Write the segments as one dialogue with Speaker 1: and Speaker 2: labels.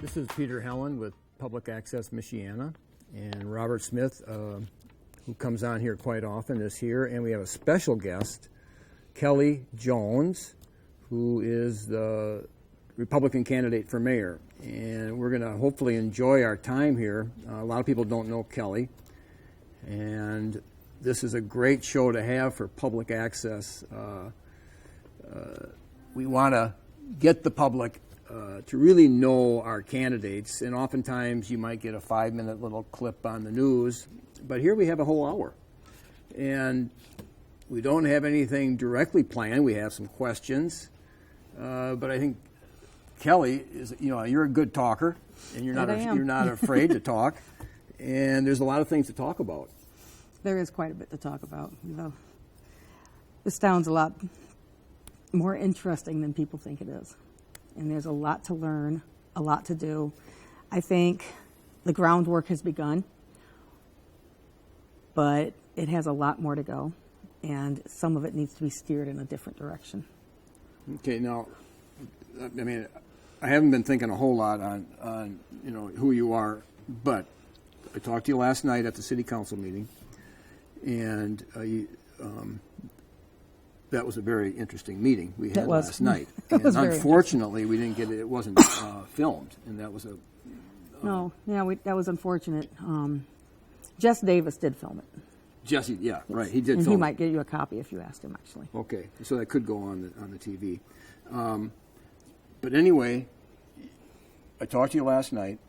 Speaker 1: This is Peter HELLAND with Public Access Michiana, and Robert Smith, who comes on here quite often, is here, and we have a special guest, Kelly Jones, who is the Republican candidate for mayor, and we're going to hopefully enjoy our time here. A lot of people don't know Kelly, and this is a great show to have for public access. We want to get the public to really know our candidates, and oftentimes you might get a 5-minute little clip on the news, but here we have a whole hour. And we don't have anything directly planned. We have some questions, but I think Kelly is, you're a good talker, and you're not afraid to talk, and there's a lot of things to talk about.
Speaker 2: There is quite a bit to talk about. This town's a lot more interesting than people think it is. And there's a lot to learn, a lot to do. I think the groundwork has begun, but it has a lot more to go, and some of it needs to be steered in a different direction. Okay,
Speaker 1: now, I mean, I haven't been thinking a whole lot on who you are, but I talked to you last night at the city council meeting, and that was a very interesting meeting we had last night. And unfortunately, we didn't get it. It wasn't filmed, and that was a...
Speaker 2: that was unfortunate. Jess Davis did film it.
Speaker 1: Jesse, yeah, right. He did film it.
Speaker 2: And he might get you a copy if you asked him, actually.
Speaker 1: Okay, so that could go on the TV. But anyway, I talked to you last night,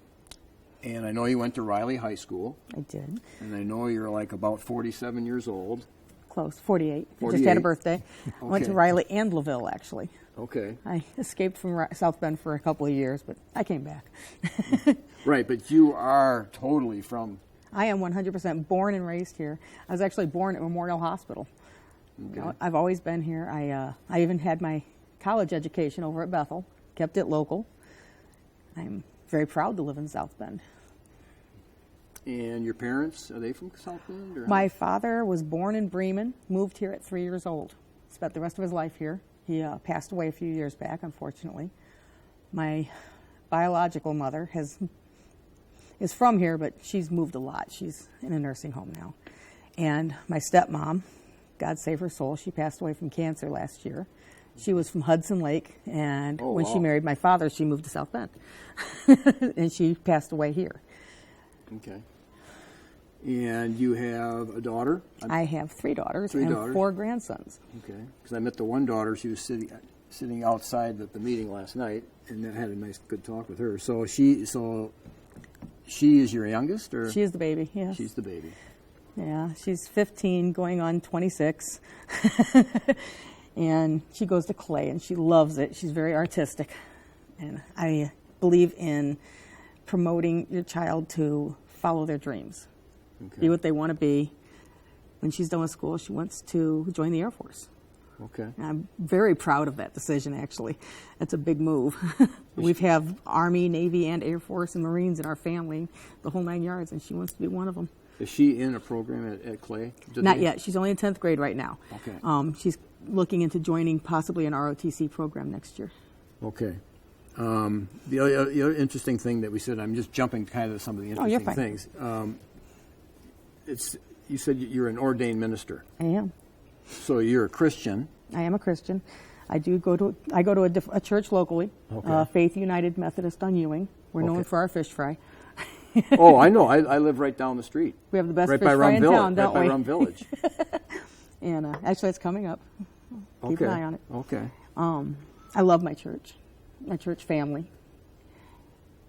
Speaker 1: and I know you went to Riley High School.
Speaker 2: I did.
Speaker 1: And I know you're like about 47 years old.
Speaker 2: Close, 48. I just had a birthday. Okay. Went to Riley and LaVille, actually.
Speaker 1: Okay.
Speaker 2: I escaped from South Bend for a couple of years, but I came back.
Speaker 1: Right, but you are totally from...
Speaker 2: I am 100% born and raised here. I was actually born at Memorial Hospital. Okay. I've always been here. I even had my college education over at Bethel, kept it local. I'm very proud to live in South Bend.
Speaker 1: And your parents, are they from South Bend? Or
Speaker 2: my father was born in Bremen, moved here at 3 years old. Spent the rest of his life here. He passed away a few years back, unfortunately. My biological mother is from here, but she's moved a lot. She's in a nursing home now. And my stepmom, God save her soul, she passed away from cancer last year. She was from Hudson Lake, and when she married my father, she moved to South Bend. And she passed away here.
Speaker 1: Okay. And you have a daughter?
Speaker 2: I have 3 daughters and 4 grandsons.
Speaker 1: Okay. Because I met the one daughter. She was sitting outside the meeting last night, and I had a nice, good talk with her. So she is your youngest, or
Speaker 2: she is the baby? Yes.
Speaker 1: She's the baby.
Speaker 2: Yeah, she's 15, going on 26, and she goes to Clay, and she loves it. She's very artistic, and I believe in promoting your child to follow their dreams, be what they want to be. When she's done with school, she wants to join the Air Force.
Speaker 1: Okay.
Speaker 2: And I'm very proud of that decision, actually. That's a big move. We have Army, Navy, and Air Force and Marines in our family, the whole 9 yards, and she wants to be one of them.
Speaker 1: Is she in a program at Clay?
Speaker 2: Not yet. She's only in 10th grade right now.
Speaker 1: Okay.
Speaker 2: She's looking into joining possibly an ROTC program next year.
Speaker 1: Okay. The other interesting thing that we said, I'm just jumping kind of some of the interesting things. You said you're an ordained minister.
Speaker 2: I am.
Speaker 1: So you're a Christian.
Speaker 2: I am a Christian. I go to a church locally, Faith United Methodist on Ewing. We're known for our fish fry.
Speaker 1: Oh, I know. I live right down the street.
Speaker 2: We have the best fish fry in town, don't we?
Speaker 1: Right by Rum Village.
Speaker 2: And actually, it's coming up. Keep an eye on it.
Speaker 1: Okay.
Speaker 2: I love my church family.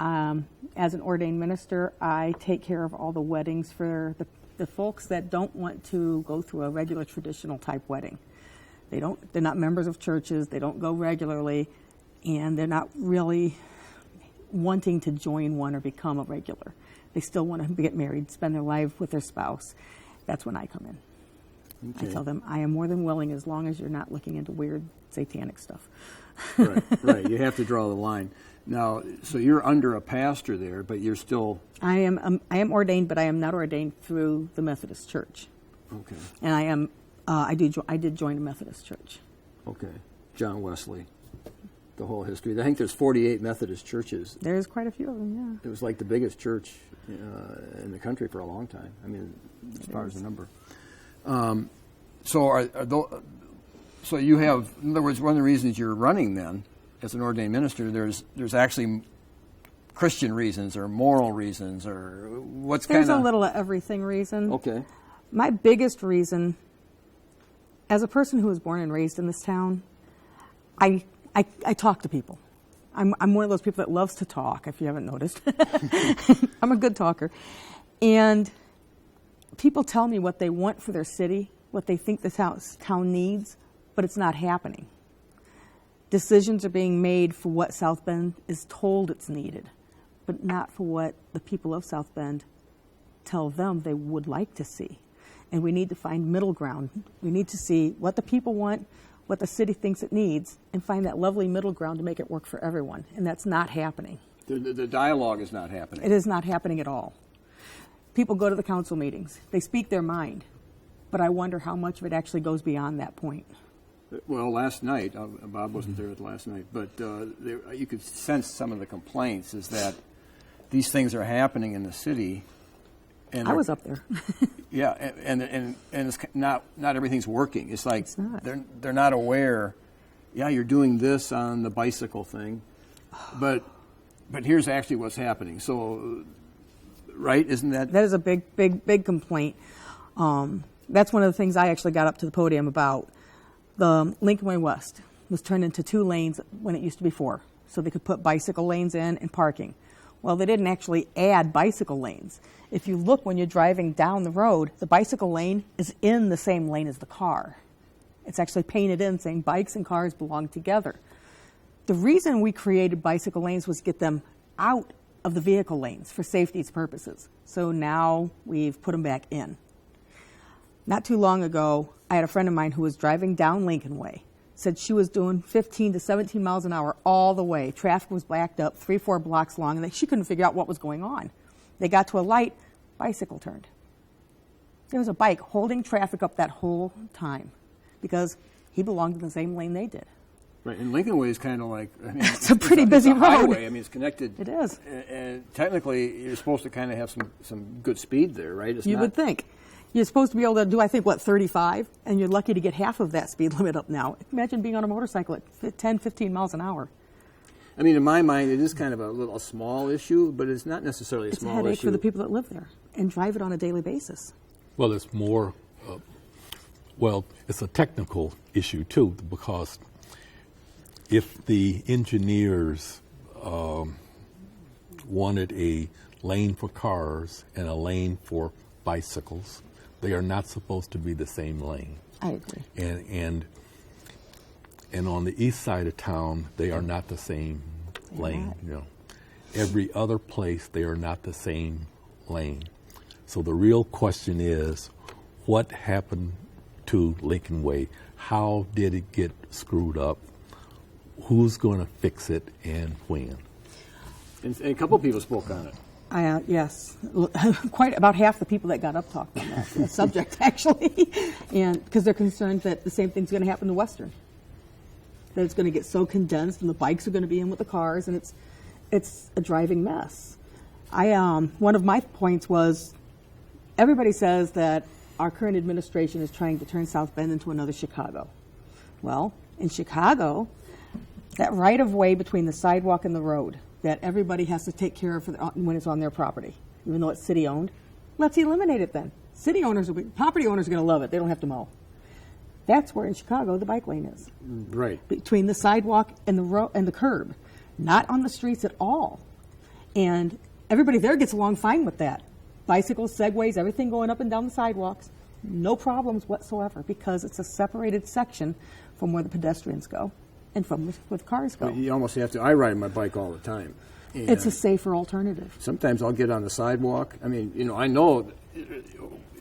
Speaker 2: As an ordained minister, I take care of all the weddings for the folks that don't want to go through a regular traditional type wedding. They're not members of churches, they don't go regularly, and they're not really wanting to join one or become a regular. They still want to get married, spend their life with their spouse. That's when I come in. Okay. I tell them, I am more than willing as long as you're not looking into weird satanic stuff.
Speaker 1: Right. You have to draw the line. Now, so you're under a pastor there, but you're still...
Speaker 2: I am ordained, but I am not ordained through the Methodist Church.
Speaker 1: Okay.
Speaker 2: And I did join a Methodist church.
Speaker 1: Okay. John Wesley. the whole history. I think there's 48 Methodist churches.
Speaker 2: There's quite a few of them, yeah.
Speaker 1: It was like the biggest church in the country for a long time. I mean, as far as the number. So you have, in other words, one of the reasons you're running then, as an ordained minister, there's actually Christian reasons or moral reasons or what's kind of...
Speaker 2: There's a little of everything reason.
Speaker 1: Okay.
Speaker 2: My biggest reason, as a person who was born and raised in this town, I talk to people. I'm one of those people that loves to talk, if you haven't noticed. I'm a good talker. And people tell me what they want for their city, what they think the town needs, but it's not happening. Decisions are being made for what South Bend is told it's needed, but not for what the people of South Bend tell them they would like to see. And we need to find middle ground. We need to see what the people want, what the city thinks it needs, and find that lovely middle ground to make it work for everyone. And that's not happening.
Speaker 1: The dialogue is not happening.
Speaker 2: It is not happening at all. People go to the council meetings. They speak their mind. But I wonder how much of it actually goes beyond that point.
Speaker 1: Well, last night, Bob wasn't there last night, but you could sense some of the complaints is that these things are happening in the city. And
Speaker 2: I was up there.
Speaker 1: Yeah, and it's not everything's working. It's like
Speaker 2: It's not.
Speaker 1: they're not aware. Yeah, you're doing this on the bicycle thing, but here's actually what's happening. So, right? Isn't that?
Speaker 2: That is a big complaint. That's one of the things I actually got up to the podium about. The Lincoln Way West was turned into 2 lanes when it used to be 4, so they could put bicycle lanes in and parking. Well, they didn't actually add bicycle lanes. If you look when you're driving down the road, the bicycle lane is in the same lane as the car. It's actually painted in saying bikes and cars belong together. The reason we created bicycle lanes was to get them out of the vehicle lanes for safety purposes. So now we've put them back in. Not too long ago, I had a friend of mine who was driving down Lincoln Way. Said she was doing 15 to 17 miles an hour all the way. Traffic was backed up 3-4 blocks long, and she couldn't figure out what was going on. They got to a light, bicycle turned. There was a bike holding traffic up that whole time because he belonged in the same lane they did.
Speaker 1: Right, and Lincoln Way is kind of like, I mean,
Speaker 2: it's a pretty busy
Speaker 1: it's a
Speaker 2: road.
Speaker 1: highway. I mean, it's connected.
Speaker 2: It is.
Speaker 1: And technically, you're supposed to kind of have some good speed there, right? It's
Speaker 2: You would think. You're supposed to be able to do, 35, and you're lucky to get half of that speed limit up now. Imagine being on a motorcycle at 10, 15 miles an hour.
Speaker 1: I mean, in my mind, it is kind of a small issue, but it's not necessarily a small issue.
Speaker 2: It's a headache for the people that live there and drive it on a daily basis.
Speaker 3: Well, it's more, it's a technical issue, too, because if the engineers wanted a lane for cars and a lane for bicycles, they are not supposed to be the same lane.
Speaker 2: I agree.
Speaker 3: And on the east side of town, they are not the same lane. You know, every other place they are not the same lane. So the real question is, what happened to Lincoln Way? How did it get screwed up? Who's going to fix it and when?
Speaker 1: And a couple of people spoke on it.
Speaker 2: Yes, quite about half the people that got up talked on that subject, actually, and because they're concerned that the same thing's going to happen to Western, that it's going to get so condensed and the bikes are going to be in with the cars, and it's a driving mess. One of my points was, everybody says that our current administration is trying to turn South Bend into another Chicago. Well, in Chicago, that right-of-way between the sidewalk and the road that everybody has to take care of when it's on their property, even though it's city-owned, let's eliminate it then. Property owners are going to love it. They don't have to mow. That's where in Chicago the bike lane is.
Speaker 1: Right.
Speaker 2: Between the sidewalk and the curb, not on the streets at all. And everybody there gets along fine with that. Bicycles, segways, everything going up and down the sidewalks, no problems whatsoever because it's a separated section from where the pedestrians go and from where the cars go.
Speaker 1: You almost have to. I ride my bike all the time.
Speaker 2: It's a safer alternative.
Speaker 1: Sometimes I'll get on the sidewalk. I mean, I know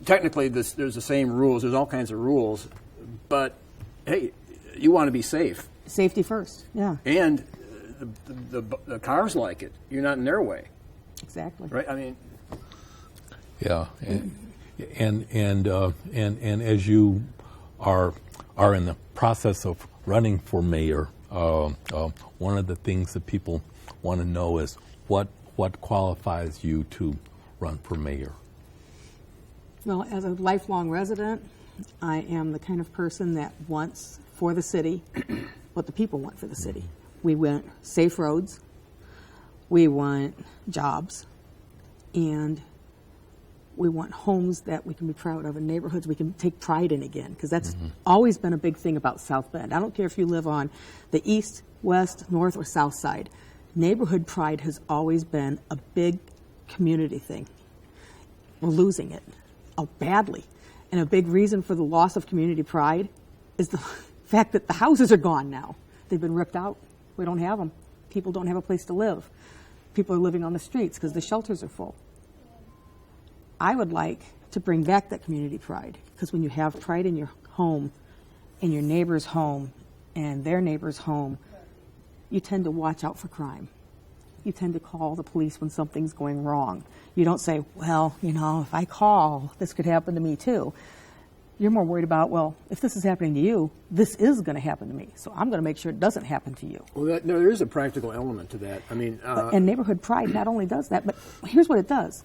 Speaker 1: technically there's the same rules. There's all kinds of rules. But, hey, you want to be safe.
Speaker 2: Safety first, yeah.
Speaker 1: And the cars like it. You're not in their way.
Speaker 2: Exactly.
Speaker 1: Right? I mean.
Speaker 3: Yeah. And as you are in the process of running for mayor, One of the things that people want to know is what qualifies you to run for mayor?
Speaker 2: Well, as a lifelong resident, I am the kind of person that wants for the city what the people want for the city. We want safe roads, we want jobs, and we want homes that we can be proud of and neighborhoods we can take pride in again, because that's always been a big thing about South Bend. I don't care if you live on the east, west, north, or south side. Neighborhood pride has always been a big community thing. We're losing it badly. And a big reason for the loss of community pride is the fact that the houses are gone now. They've been ripped out. We don't have them. People don't have a place to live. People are living on the streets because the shelters are full. I would like to bring back that community pride, because when you have pride in your home, in your neighbor's home, and their neighbor's home, you tend to watch out for crime. You tend to call the police when something's going wrong. You don't say, well, if I call, this could happen to me too. You're more worried about, well, if this is happening to you, this is going to happen to me. So I'm going to make sure it doesn't happen to you.
Speaker 1: Well, there is a practical element to that. I mean,
Speaker 2: and neighborhood pride not only does that, but here's what it does.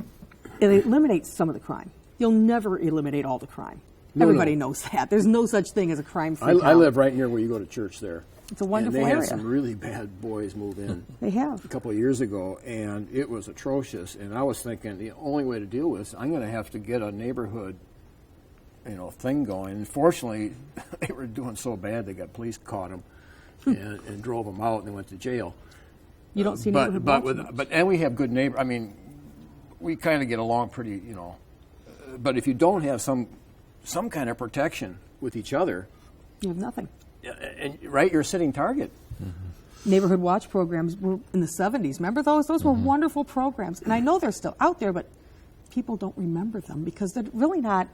Speaker 2: It eliminates some of the crime. You'll never eliminate all the crime. Everybody knows that. There's no such thing as a crime-free town.
Speaker 1: I live right near where you go to church there.
Speaker 2: It's a wonderful
Speaker 1: area.
Speaker 2: area.
Speaker 1: They had some really bad boys move in.
Speaker 2: They have.
Speaker 1: A couple of years ago, and it was atrocious. And I was thinking the only way to deal with this, I'm going to have to get a neighborhood, thing going. And fortunately, they were doing so bad, police caught them and drove them out, and they went to jail.
Speaker 2: You don't see neighborhood watch
Speaker 1: and we have good neighbors. I mean, we kind of get along pretty, But if you don't have some kind of protection with each other,
Speaker 2: you have nothing.
Speaker 1: And you're a sitting target.
Speaker 2: Neighborhood watch programs were in the 70s. Remember those? Those were wonderful programs. And I know they're still out there, but people don't remember them because they're really not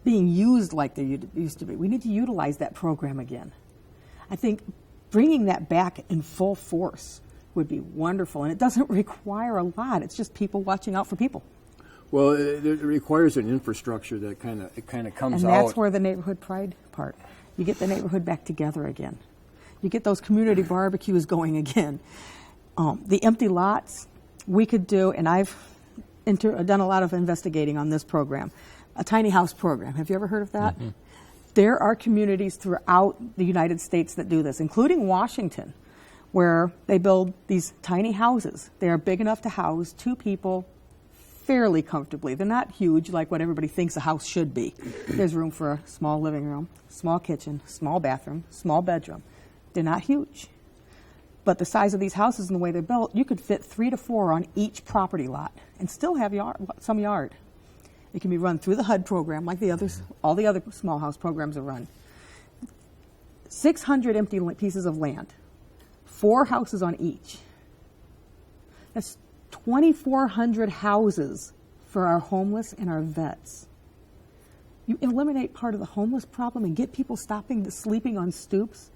Speaker 2: being used like they used to be. We need to utilize that program again. I think bringing that back in full force would be wonderful. And it doesn't require a lot. It's just people watching out for people.
Speaker 1: Well, it requires an infrastructure that kind of comes out.
Speaker 2: And that's where the neighborhood pride part. You get the neighborhood back together again. You get those community barbecues going again. The empty lots we could do, and I've done a lot of investigating on this program, a tiny house program. Have you ever heard of that? Mm-hmm. There are communities throughout the United States that do this, including Washington, where they build these tiny houses. They are big enough to house 2 people fairly comfortably. They're not huge like what everybody thinks a house should be. There's room for a small living room, small kitchen, small bathroom, small bedroom. They're not huge. But the size of these houses and the way they're built, you could fit 3 to 4 on each property lot and still have some yard. It can be run through the HUD program like all the other small house programs are run. 600 empty pieces of land, 4 houses on each. That's 2,400 houses for our homeless and our vets. You eliminate part of the homeless problem and get people stopping sleeping on stoops.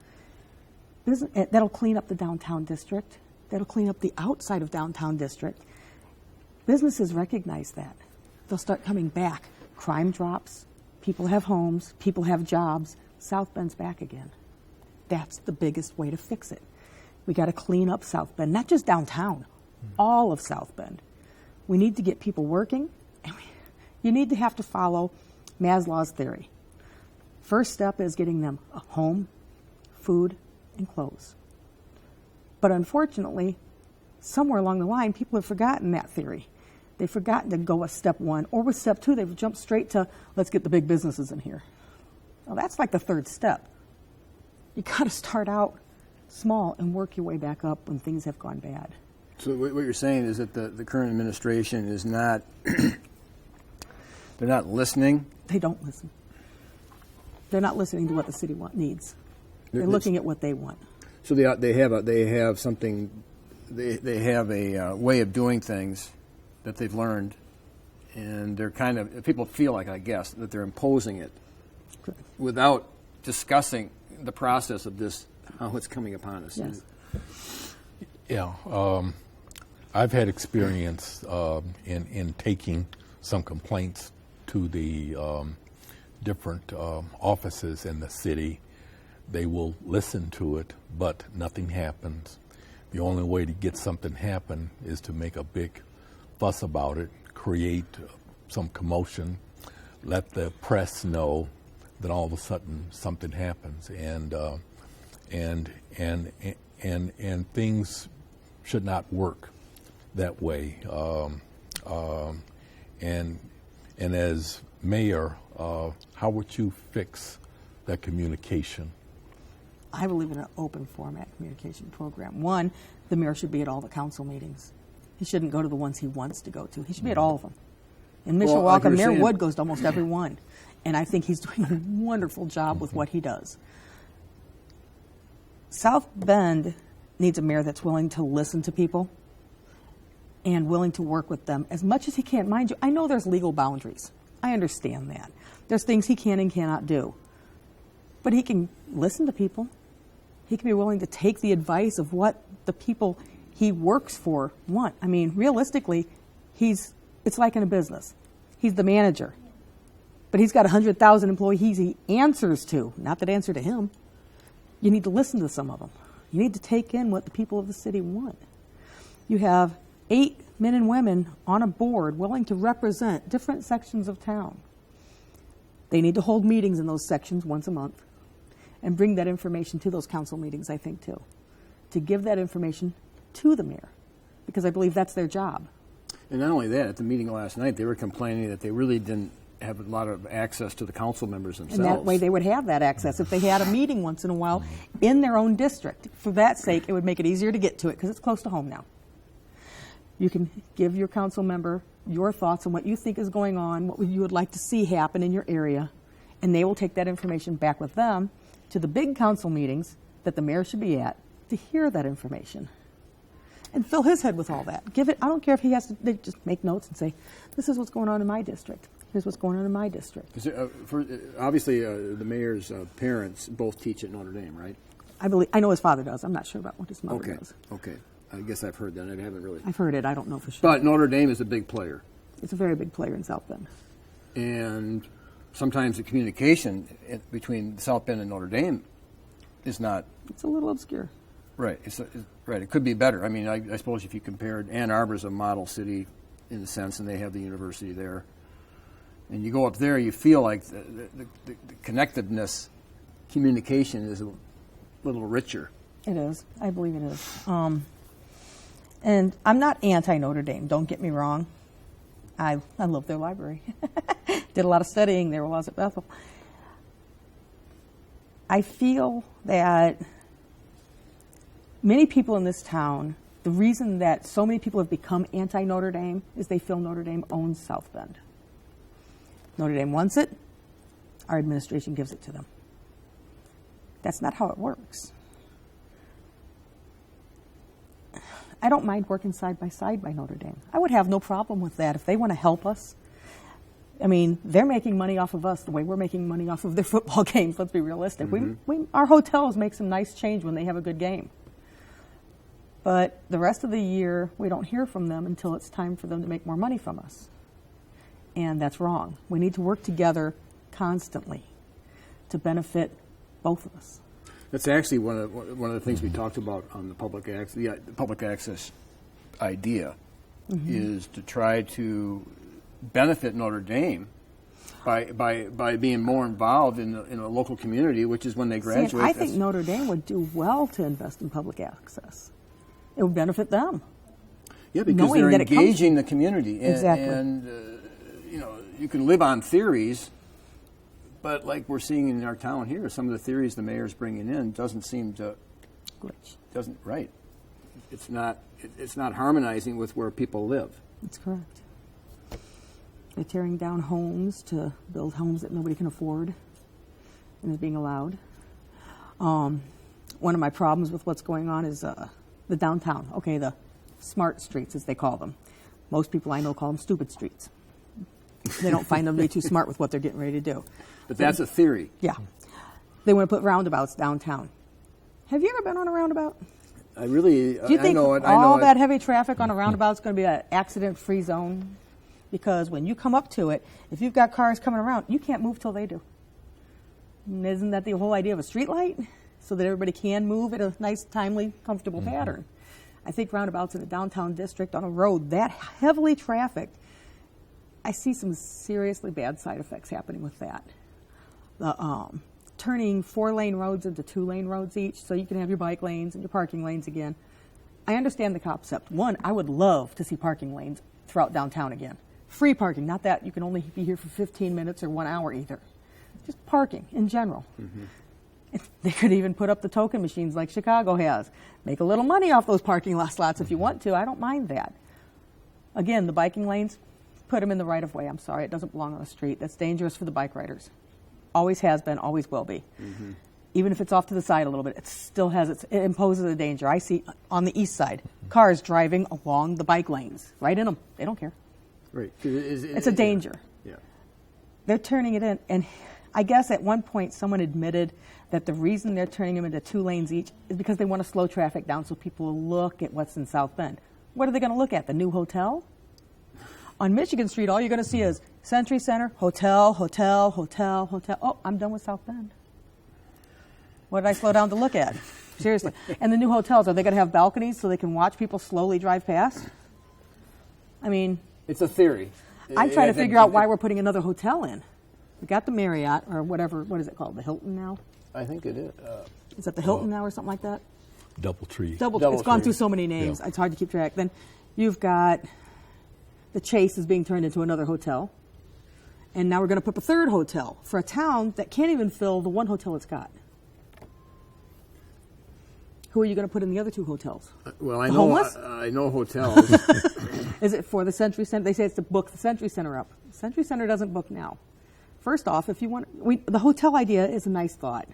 Speaker 2: That'll clean up the downtown district. That'll clean up the outside of downtown district. Businesses recognize that. They'll start coming back. Crime drops. People have homes. People have jobs. South Bend's back again. That's the biggest way to fix it. We got to clean up South Bend, not just downtown. All of South Bend. We need to get people working, and you need to have to follow Maslow's theory. First step is getting them a home, food, and clothes. But unfortunately, somewhere along the line, people have forgotten that theory. They've forgotten to go with step 1, or with step 2, they've jumped straight to, let's get the big businesses in here. Well, that's like the 3rd step. You got to start out small and work your way back up when things have gone bad.
Speaker 1: So what you're saying is that the current administration is not, they're not listening?
Speaker 2: They don't listen. They're not listening to what the city needs. They're looking at what they want.
Speaker 1: So they have a way of doing things that they've learned, and they're people feel like, I guess, that they're imposing it without discussing the process of this, how it's coming upon us.
Speaker 2: Yes.
Speaker 3: Yeah. I've had experience in taking some complaints to the different offices in the city They will listen to it, but nothing happens. The only way to get something happen is to make a big fuss about it, create some commotion, let the press know, then all of a sudden something happens, and things should not work that way. And as mayor, how would you fix that communication?
Speaker 2: I believe in an open format communication program. One, the mayor should be at all the council meetings. He shouldn't go to the ones he wants to go to. He should be at all of them. In Mishawaka, Mayor Wood goes to almost every one. And I think he's doing a wonderful job with what he does. South Bend needs a mayor that's willing to listen to people and willing to work with them as much as he can. Mind you, I know there's legal boundaries. I understand that. There's things he can and cannot do. But he can listen to people. He can be willing to take the advice of what the people he works for want. I mean, realistically, it's like in a business. He's the manager. But he's got 100,000 employees he answers to, not that answer to him. You need to listen to some of them. You need to take in what the people of the city want. You have 8 men and women on a board willing to represent different sections of town. They need to hold meetings in those sections once a month and bring that information to those council meetings, I think, too, to give that information to the mayor, because I believe that's their job.
Speaker 1: And not only that, at the meeting last night, they were complaining that they really didn't have a lot of access to the council members themselves.
Speaker 2: And that way they would have that access if they had a meeting once in a while in their own district. For that sake, it would make it easier to get to it because it's close to home now. You can give your council member your thoughts on what you think is going on, what you would like to see happen in your area, and they will take that information back with them to the big council meetings that the mayor should be at to hear that information and fill his head with all that. Give it. I don't care if he has to just make notes and say, this is what's going on in my district. Here's what's going on in my district.
Speaker 1: Obviously, the mayor's parents both teach at Notre Dame, right?
Speaker 2: I know his father does. I'm not sure about what his mother does.
Speaker 1: Okay. I guess I've heard that. I haven't really.
Speaker 2: I've heard it. I don't know for sure.
Speaker 1: But Notre Dame is a big player.
Speaker 2: It's a very big player in South Bend.
Speaker 1: And sometimes the communication between South Bend and Notre Dame is not.
Speaker 2: It's a little obscure.
Speaker 1: Right. Right. It could be better. I mean, I suppose if you compared Ann Arbor's a model city in the sense, and they have the university there. And you go up there, you feel like the connectiveness, communication is a little richer.
Speaker 2: It is. I believe it is. And I'm not anti-Notre Dame, don't get me wrong. I love their library. Did a lot of studying there while I was at Bethel. I feel that many people in this town, the reason that so many people have become anti-Notre Dame is they feel Notre Dame owns South Bend. Notre Dame wants it, our administration gives it to them. That's not how it works. I don't mind working side by side by Notre Dame. I would have no problem with that if they want to help us. I mean, they're making money off of us the way we're making money off of their football games. Let's be realistic. Mm-hmm. Our hotels make some nice change when they have a good game. But the rest of the year, we don't hear from them until it's time for them to make more money from us. And that's wrong. We need to work together constantly to benefit both of us.
Speaker 1: That's actually one of the things we talked about on the public access idea, is to try to benefit Notre Dame by being more involved in a local community, which is when they graduate.
Speaker 2: I think Notre Dame would do well to invest in public access. It would benefit them.
Speaker 1: Yeah, because they're engaging the community.
Speaker 2: Exactly.
Speaker 1: And you can live on theories, but like we're seeing in our town here, some of the theories the mayor's bringing in doesn't seem to. Right. It's not harmonizing with where people live. That's
Speaker 2: correct. They're tearing down homes to build homes that nobody can afford and is being allowed. One of my problems with what's going on is the downtown. Okay, the smart streets, as they call them. Most people I know call them stupid streets. They don't find them to be too smart with what they're getting ready to do.
Speaker 1: But that's a theory.
Speaker 2: Yeah. They want to put roundabouts downtown. Have you ever been on a roundabout?
Speaker 1: I really,
Speaker 2: Do you think all that heavy traffic on a roundabout is going to be an accident-free zone? Because when you come up to it, if you've got cars coming around, you can't move till they do. And isn't that the whole idea of a street light? so that everybody can move at a nice, timely, comfortable pattern. I think roundabouts in the downtown district on a road that heavily trafficked, I see some seriously bad side effects happening with that. The turning 4-lane roads into 2-lane roads each, so you can have your bike lanes and your parking lanes again. I understand the concept. One, I would love to see parking lanes throughout downtown again. Free parking, not that you can only be here for 15 minutes or 1 hour either. Just parking in general. They could even put up the token machines like Chicago has. Make a little money off those parking slots if you want to. I don't mind that. Again, the biking lanes, put them in the right of way. I'm sorry, it doesn't belong on the street. That's dangerous for the bike riders. Always has been, always will be. Even if it's off to the side a little bit, it still has it imposes a danger. I see on the east side cars driving along the bike lanes, right in them. They don't care.
Speaker 1: Right.
Speaker 2: It's a danger.
Speaker 1: Yeah.
Speaker 2: They're turning it in, and I guess at one point someone admitted that the reason they're turning them into 2 lanes each is because they want to slow traffic down so people will look at what's in South Bend. What are they going to look at? The new hotel? On Michigan Street, all you're going to see is Century Center, hotel, hotel, hotel, hotel. Oh, I'm done with South Bend. What did I slow down to look at? Seriously. And the new hotels, are they going to have balconies so they can watch people slowly drive past? I mean,
Speaker 1: It's a theory.
Speaker 2: I'm trying to figure out why we're putting another hotel in. We got the Marriott, or whatever, what is it called, the Hilton now?
Speaker 1: I think it is.
Speaker 2: Is that the Hilton now or something like that?
Speaker 3: DoubleTree.
Speaker 2: It's gone through so many names,
Speaker 3: Yeah.
Speaker 2: it's hard to keep track. Then you've got the Chase is being turned into another hotel. And now we're going to put up a third hotel for a town that can't even fill the one hotel it's got. Who are you going to put in the other 2 hotels?
Speaker 1: Well, I
Speaker 2: The
Speaker 1: know.
Speaker 2: homeless?
Speaker 1: I know hotels.
Speaker 2: Is it for the Century Center? They say it's to book the Century Center up. Century Center doesn't book now. First off, if you want, the hotel idea is a nice thought,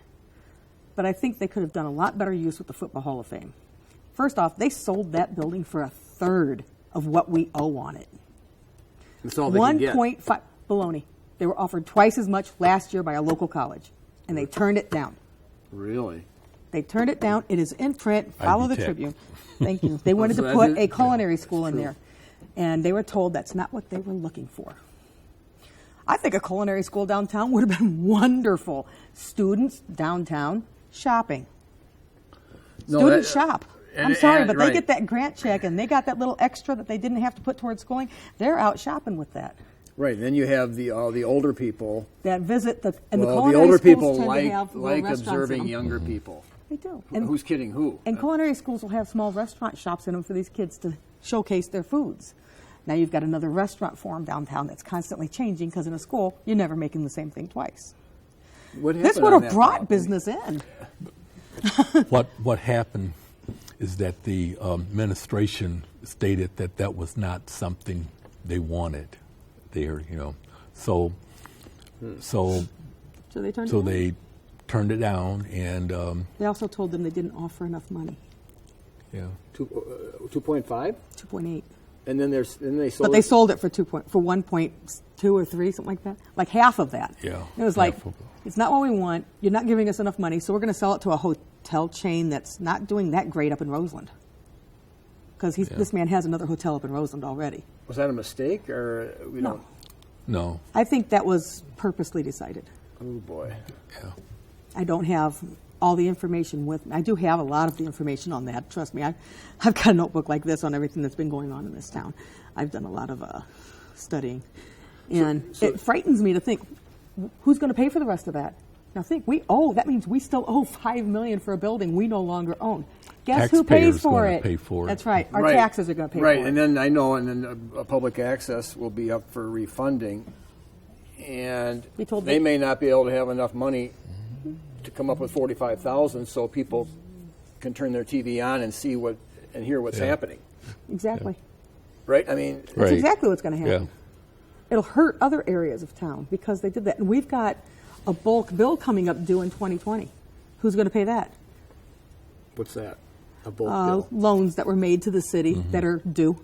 Speaker 2: but I think they could have done a lot better use with the Football Hall of Fame. First off, they sold that building for 1/3 of what we owe on it.
Speaker 1: That's all they can get.
Speaker 2: 1.5 baloney. They were offered twice as much last year by a local college, and they turned it down.
Speaker 1: Really?
Speaker 2: They turned it down. It is in print. Follow the
Speaker 3: Check.
Speaker 2: Tribune. Thank you. They wanted
Speaker 1: So
Speaker 2: to
Speaker 1: that
Speaker 2: put
Speaker 1: is-
Speaker 2: a culinary school in there, and they were told that's not what they were looking for. I think a culinary school downtown would have been wonderful. Students downtown shopping. Students shop. I'm sorry, but they get that grant check, and they got that little extra that they didn't have to put towards schooling. They're out shopping with that.
Speaker 1: Right. Then you have the older people.
Speaker 2: That visit the and the
Speaker 1: Well, the
Speaker 2: culinary
Speaker 1: older
Speaker 2: schools
Speaker 1: people
Speaker 2: tend to have little
Speaker 1: like
Speaker 2: restaurants in
Speaker 1: observing
Speaker 2: them.
Speaker 1: younger people.
Speaker 2: They do.
Speaker 1: Who's kidding who?
Speaker 2: And culinary schools will have small restaurant shops in them for these kids to showcase their foods. Now you've got another restaurant form downtown that's constantly changing because in a school, you're never making the same thing twice.
Speaker 1: What
Speaker 2: This
Speaker 1: happened
Speaker 2: would
Speaker 1: on
Speaker 2: have
Speaker 1: that
Speaker 2: brought
Speaker 1: property?
Speaker 2: business in.
Speaker 3: What happened is that the administration stated that that was not something they wanted there, So
Speaker 2: So they turned it down.
Speaker 3: they turned it down, and
Speaker 2: They also told them they didn't offer enough money,
Speaker 3: yeah.
Speaker 1: 2.5,
Speaker 2: 2.8.
Speaker 1: and then they sold.
Speaker 2: But they sold it for 1.2 or 3, something like that, like half of that.
Speaker 3: Yeah,
Speaker 2: It was like,
Speaker 3: half of it.
Speaker 2: it's not what we want. You're not giving us enough money, so we're going to sell it to a hotel chain that's not doing that great up in Roseland. Because this man has another hotel up in Roseland already.
Speaker 1: Was that a mistake, or we
Speaker 2: No.
Speaker 1: don't?
Speaker 3: No,
Speaker 2: I think that was purposely decided.
Speaker 1: Oh boy.
Speaker 3: yeah.
Speaker 2: I don't have all the information with me. I do have a lot of the information on that. Trust me, I've got a notebook like this on everything that's been going on in this town. I've done a lot of studying. And
Speaker 1: So-
Speaker 2: it frightens me to think, who's going to pay for the rest of that? Now think, that means we still owe $5 million for a building we no longer own. Guess who pays
Speaker 3: Taxpayers
Speaker 2: for
Speaker 3: gonna
Speaker 2: it?
Speaker 3: pay for it.
Speaker 2: That's right. Our
Speaker 1: Right.
Speaker 2: taxes are going to pay
Speaker 1: Right,
Speaker 2: for it.
Speaker 1: and then I know, and then public access will be up for refunding, and
Speaker 2: We told
Speaker 1: they
Speaker 2: them-
Speaker 1: may not be able to have enough money to come up with 45,000, so people can turn their TV on and see and hear what's
Speaker 3: Yeah.
Speaker 1: happening.
Speaker 2: Exactly.
Speaker 1: Right? I mean,
Speaker 2: That's
Speaker 3: Right.
Speaker 2: exactly what's going to happen.
Speaker 3: Yeah.
Speaker 2: It'll hurt other areas of town because they did that. And we've got a bulk bill coming up due in 2020. Who's going to pay that?
Speaker 1: what's that? A bulk bill.
Speaker 2: Loans that were made to the city that are due.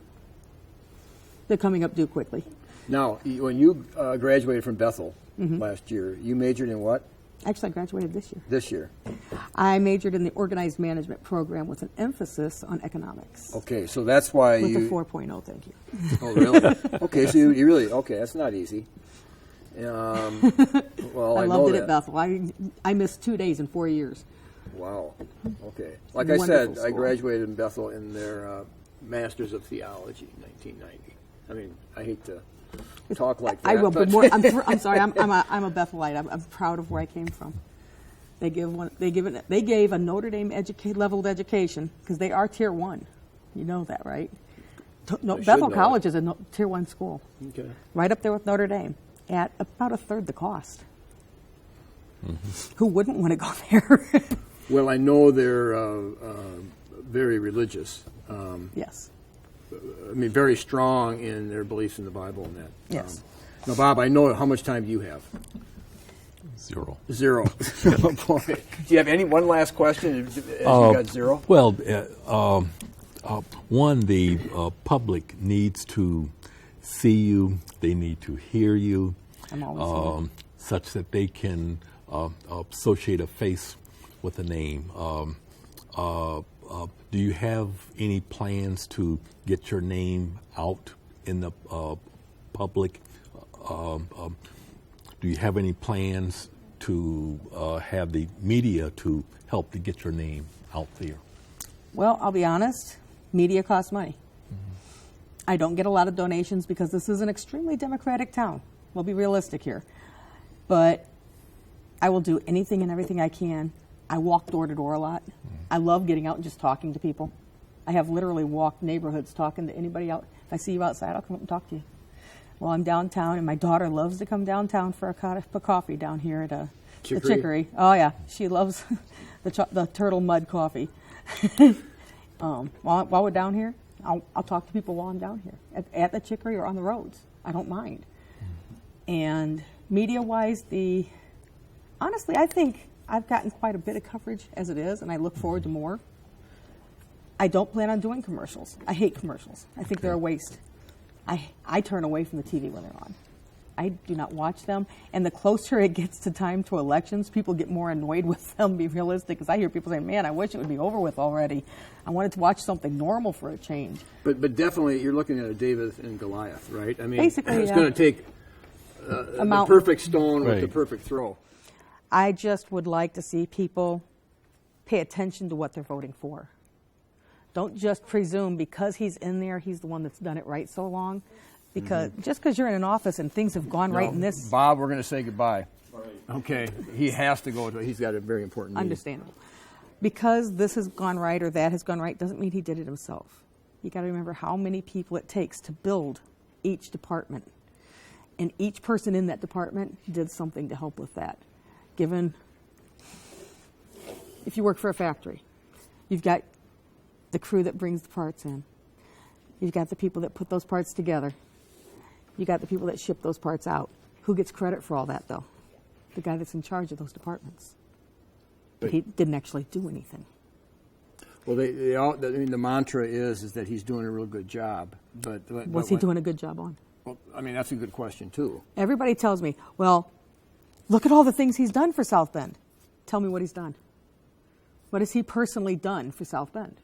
Speaker 2: They're coming up due quickly.
Speaker 1: Now, when you graduated from Bethel
Speaker 2: Mm-hmm.
Speaker 1: last year, you majored in what
Speaker 2: Actually, I graduated this year.
Speaker 1: this year?
Speaker 2: I majored in the organized management program with an emphasis on economics.
Speaker 1: Okay, so that's why
Speaker 2: With a
Speaker 1: you.
Speaker 2: 4.0, thank you.
Speaker 1: Oh, really? Okay, so you really, okay, that's not easy. Well, I
Speaker 2: I
Speaker 1: know
Speaker 2: loved it
Speaker 1: that.
Speaker 2: at Bethel. I missed 2 days in 4 years.
Speaker 1: Wow. Okay. Like I
Speaker 2: Wonderful
Speaker 1: said, I
Speaker 2: school.
Speaker 1: graduated in Bethel in their Masters of Theology in 1990. I mean, I hate to talk like that.
Speaker 2: I will, but
Speaker 1: but
Speaker 2: more. I'm sorry. I'm a Bethelite. I'm proud of where I came from. They gave a Notre Dame leveled education because they are Tier 1. You know that, right?
Speaker 1: should
Speaker 2: Bethel
Speaker 1: know
Speaker 2: College is a Tier 1 school,
Speaker 1: Okay.
Speaker 2: right up there with Notre Dame, at about a third the cost. Who wouldn't want to go there?
Speaker 1: Well, I know they're very religious.
Speaker 2: Yes.
Speaker 1: I mean, very strong in their beliefs in the Bible and that.
Speaker 2: Yes.
Speaker 1: Now, Bob, I know how much time do you have?
Speaker 3: 0.
Speaker 1: 0. Oh, boy. Do you have one last question? As you got 0?
Speaker 3: Well, one, the public needs to see you. They need to hear you,
Speaker 2: I'm always here.
Speaker 3: such that they can associate a face with a name. Do you have any plans to get your name out in the public? Do you have any plans to have the media to help to get your name out there?
Speaker 2: Well, I'll be honest, media costs money. I don't get a lot of donations because this is an extremely democratic town. We'll be realistic here. But I will do anything and everything I can. I walk door to door a lot. I love getting out and just talking to people. I have literally walked neighborhoods talking to anybody out. If I see you outside, I'll come up and talk to you. Well, I'm downtown, and my daughter loves to come downtown for a cup of coffee down here at the Chicory. Oh, yeah. She loves the turtle mud coffee. While we're down here, I'll talk to people while I'm down here, at the Chicory or on the roads. I don't mind. And media-wise, honestly, I think I've gotten quite a bit of coverage as it is, and I look forward to more. I don't plan on doing commercials. I hate commercials. I think they're a waste. I turn away from the TV when they're on. I do not watch them. And the closer it gets to time to elections, people get more annoyed with them, be realistic, because I hear people saying, man, I wish it would be over with already. I wanted to watch something normal for a change.
Speaker 1: But definitely, you're looking at a David and Goliath, right? I mean,
Speaker 2: Basically,
Speaker 1: it's
Speaker 2: yeah.
Speaker 1: going to take the perfect stone with the
Speaker 3: Right.
Speaker 1: perfect throw.
Speaker 2: I just would like to see people pay attention to what they're voting for. Don't just presume because he's in there, he's the one that's done it right so long. Because just because you're in an office and things have gone right in this,
Speaker 1: Bob, we're going to say goodbye. Okay, he has to go. He's got a very important meeting.
Speaker 2: understandable. Because this has gone right or that has gone right doesn't mean he did it himself. You got to remember how many people it takes to build each department. And each person in that department did something to help with that. Given, if you work for a factory, you've got the crew that brings the parts in. You've got the people that put those parts together. You got the people that ship those parts out. Who gets credit for all that, though? The guy that's in charge of those departments. But he didn't actually do anything.
Speaker 1: Well, I mean, the mantra is that he's doing a real good job. But
Speaker 2: What's he doing a good job on?
Speaker 1: Well, I mean, that's a good question too.
Speaker 2: Everybody tells me, well, look at all the things he's done for South Bend. Tell me what he's done. What has he personally done for South Bend?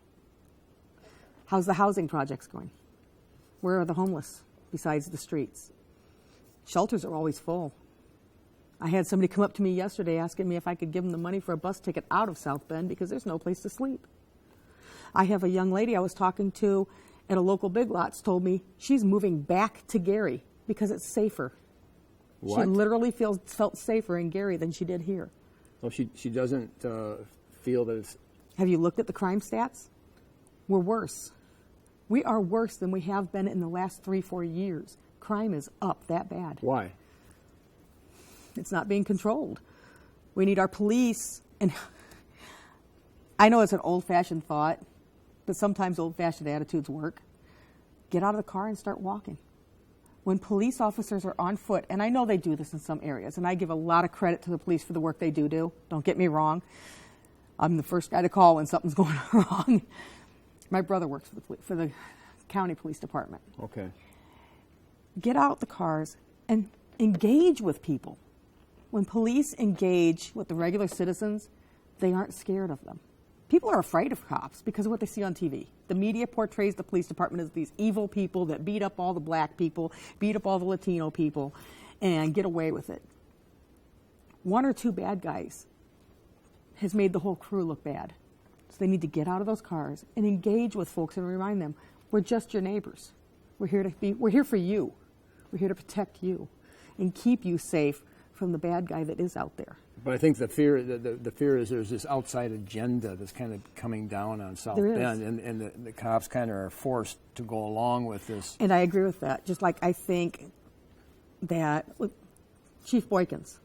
Speaker 2: How's the housing projects going? Where are the homeless besides the streets? Shelters are always full. I had somebody come up to me yesterday asking me if I could give them the money for a bus ticket out of South Bend because there's no place to sleep. I have a young lady I was talking to at a local Big Lots told me she's moving back to Gary because it's safer.
Speaker 1: What?
Speaker 2: She literally felt safer in Gary than she did here.
Speaker 1: Well, she doesn't feel that it's.
Speaker 2: Have you looked at the crime stats? We're worse. We are worse than we have been in the last 3-4 years. Crime is up that bad.
Speaker 1: Why?
Speaker 2: It's not being controlled. We need our police, and I know it's an old-fashioned thought, but sometimes old-fashioned attitudes work. Get out of the car and start walking. When police officers are on foot, and I know they do this in some areas, and I give a lot of credit to the police for the work they do. Don't get me wrong. I'm the first guy to call when something's going wrong. My brother works for the county police department.
Speaker 1: Okay.
Speaker 2: Get out the cars and engage with people. When police engage with the regular citizens, they aren't scared of them. People are afraid of cops because of what they see on TV. The media portrays the police department as these evil people that beat up all the black people, beat up all the Latino people, and get away with it. 1 or 2 bad guys has made the whole crew look bad. So they need to get out of those cars and engage with folks and remind them, we're just your neighbors. We're here for you. We're here to protect you and keep you safe from the bad guy that is out there.
Speaker 1: But I think the fear is there's this outside agenda that's kind of coming down on South
Speaker 2: There is.
Speaker 1: Bend, and the cops kind of are forced to go along with this.
Speaker 2: And I agree with that. Just like I think that look, Chief Boykins,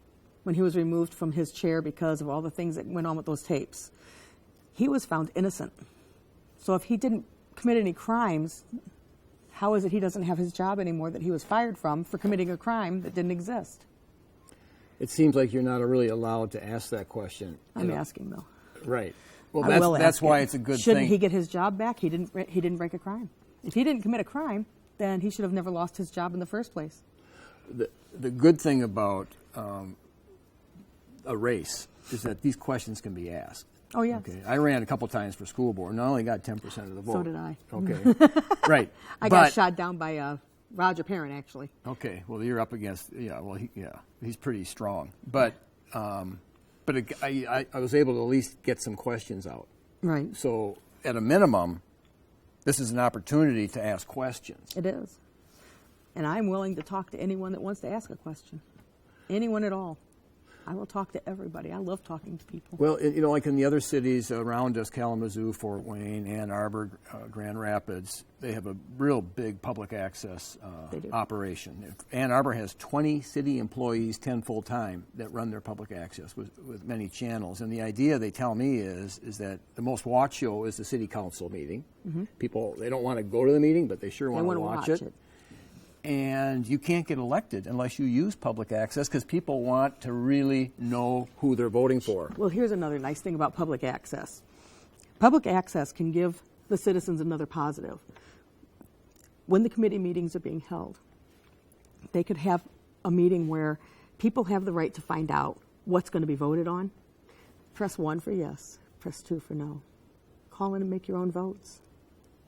Speaker 2: when he was removed from his chair because of all the things that went on with those tapes, he was found innocent. So if he didn't commit any crimes, how is it he doesn't have his job anymore that he was fired from for committing a crime that didn't exist?
Speaker 1: It seems like you're not really allowed to ask that question.
Speaker 2: I'm asking, though.
Speaker 1: Right. Well,
Speaker 2: I will
Speaker 1: that's
Speaker 2: ask
Speaker 1: why
Speaker 2: it.
Speaker 1: it's a good
Speaker 2: Shouldn't
Speaker 1: thing.
Speaker 2: he get his job back? He didn't break a crime. If he didn't commit a crime, then he should have never lost his job in the first place.
Speaker 1: The good thing about a race is that these questions can be asked.
Speaker 2: Oh, yes.
Speaker 1: Okay. I ran a couple times for school board, and I only got 10% of the vote.
Speaker 2: So did I.
Speaker 1: Okay. Right.
Speaker 2: I got shot down by Roger Perrin, actually.
Speaker 1: Okay. Well, you're up against. Yeah. Well, he's pretty strong. But I was able to at least get some questions out.
Speaker 2: Right.
Speaker 1: So at a minimum, this is an opportunity to ask questions.
Speaker 2: It is. And I'm willing to talk to anyone that wants to ask a question. Anyone at all. I will talk to everybody. I love talking to people.
Speaker 1: Well, like in the other cities around us, Kalamazoo, Fort Wayne, Ann Arbor, Grand Rapids, they have a real big public access operation. Ann Arbor has 20 city employees, 10 full-time, that run their public access with many channels. And the idea, they tell me, is that the most watched show is the city council meeting. Mm-hmm. People, they don't want to go to the meeting, but they sure want to watch it. And you can't get elected unless you use public access because people want to really know who they're voting for.
Speaker 2: Well, here's another nice thing about public access. Public access can give the citizens another positive. When the committee meetings are being held, they could have a meeting where people have the right to find out what's going to be voted on. Press 1 for yes, press 2 for no. Call in and make your own votes.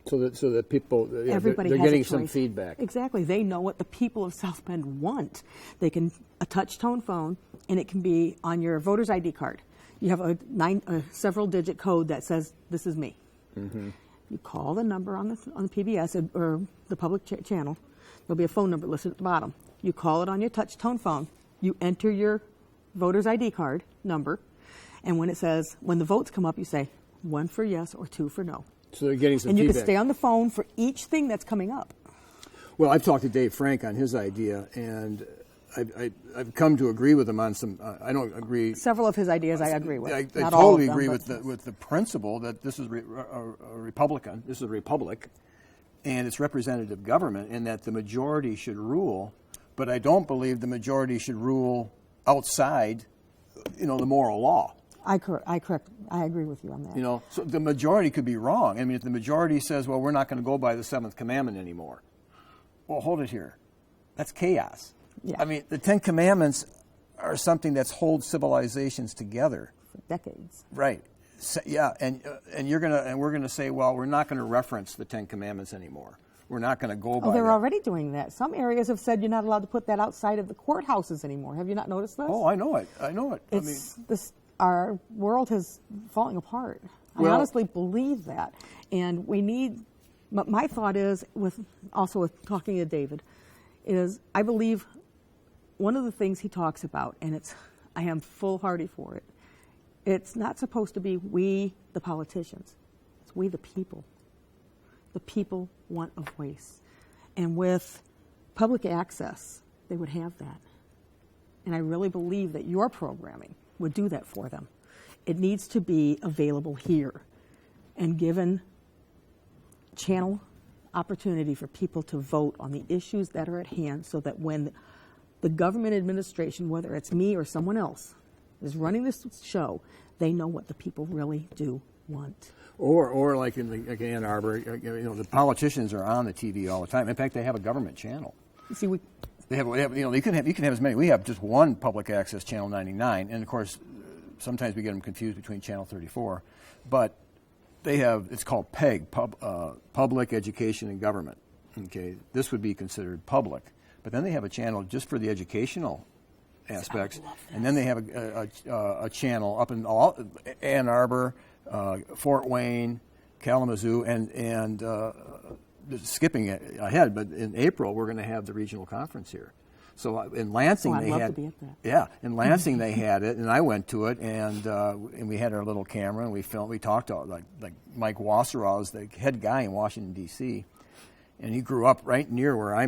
Speaker 1: So that people,
Speaker 2: Everybody
Speaker 1: they're
Speaker 2: has
Speaker 1: getting
Speaker 2: a
Speaker 1: some
Speaker 2: choice.
Speaker 1: feedback.
Speaker 2: Exactly. They know what the people of South Bend want. They can, a touch-tone phone, and it can be on your voter's ID card. You have a several-digit code that says, this is me. Mm-hmm. You call the number on the PBS or the public channel. There'll be a phone number listed at the bottom. You call it on your touch-tone phone. You enter your voter's ID card number, and when the votes come up, you say 1 for yes or 2 for no.
Speaker 1: So they're getting some
Speaker 2: feedback. And you can stay on the phone for each thing that's coming up.
Speaker 1: Well, I've talked to Dave Frank on his idea, and I've come to agree with him on some. I don't agree.
Speaker 2: Several of his ideas I agree with.
Speaker 1: I
Speaker 2: Not
Speaker 1: totally
Speaker 2: all of them,
Speaker 1: agree
Speaker 2: but
Speaker 1: with the principle that this is a Republican. This is a republic, and it's representative government, and that the majority should rule. But I don't believe the majority should rule outside, the moral law.
Speaker 2: I agree with you on that.
Speaker 1: So the majority could be wrong. I mean, if the majority says, well, we're not going to go by the seventh commandment anymore. Well, hold it here. That's chaos.
Speaker 2: Yeah.
Speaker 1: I mean, the 10 Commandments are something that's holds civilizations together.
Speaker 2: For decades.
Speaker 1: Right. So, yeah, and we're gonna say, well, we're not going to reference the 10 Commandments anymore. We're not going to go by
Speaker 2: Oh, they're
Speaker 1: that.
Speaker 2: already doing that. Some areas have said you're not allowed to put that outside of the courthouses anymore. Have you not noticed this?
Speaker 1: Oh, I know it.
Speaker 2: Our world is falling apart. I honestly believe that. And we need, but my thought is, with talking to David, is I believe one of the things he talks about, and I am foolhardy for it, it's not supposed to be we, the politicians. It's we, the people. The people want a voice. And with public access, they would have that. And I really believe that your programming would do that for them. It needs to be available here and given channel opportunity for people to vote on the issues that are at hand so that when the government administration, whether it's me or someone else, is running this show, they know what the people really do want.
Speaker 1: Or like in Ann Arbor, the politicians are on the TV all the time. In fact, they have a government channel.
Speaker 2: See,
Speaker 1: They have you can have as many. We have just one public access channel 99, and of course, sometimes we get them confused between channel 34. But they have, it's called PEG, Public Education and Government. Okay, this would be considered public. But then they have a channel just for the educational aspects, and then they have a channel up in Ann Arbor, Fort Wayne, Kalamazoo, and skipping ahead, but in April we're going to have the regional conference here. So in Lansing
Speaker 2: I'd
Speaker 1: they
Speaker 2: love
Speaker 1: had,
Speaker 2: to be at that.
Speaker 1: yeah, in Lansing they had it, and I went to it, and we had our little camera, and we filmed. We talked to like Mike Wasserow is the head guy in Washington D.C., and he grew up right near where I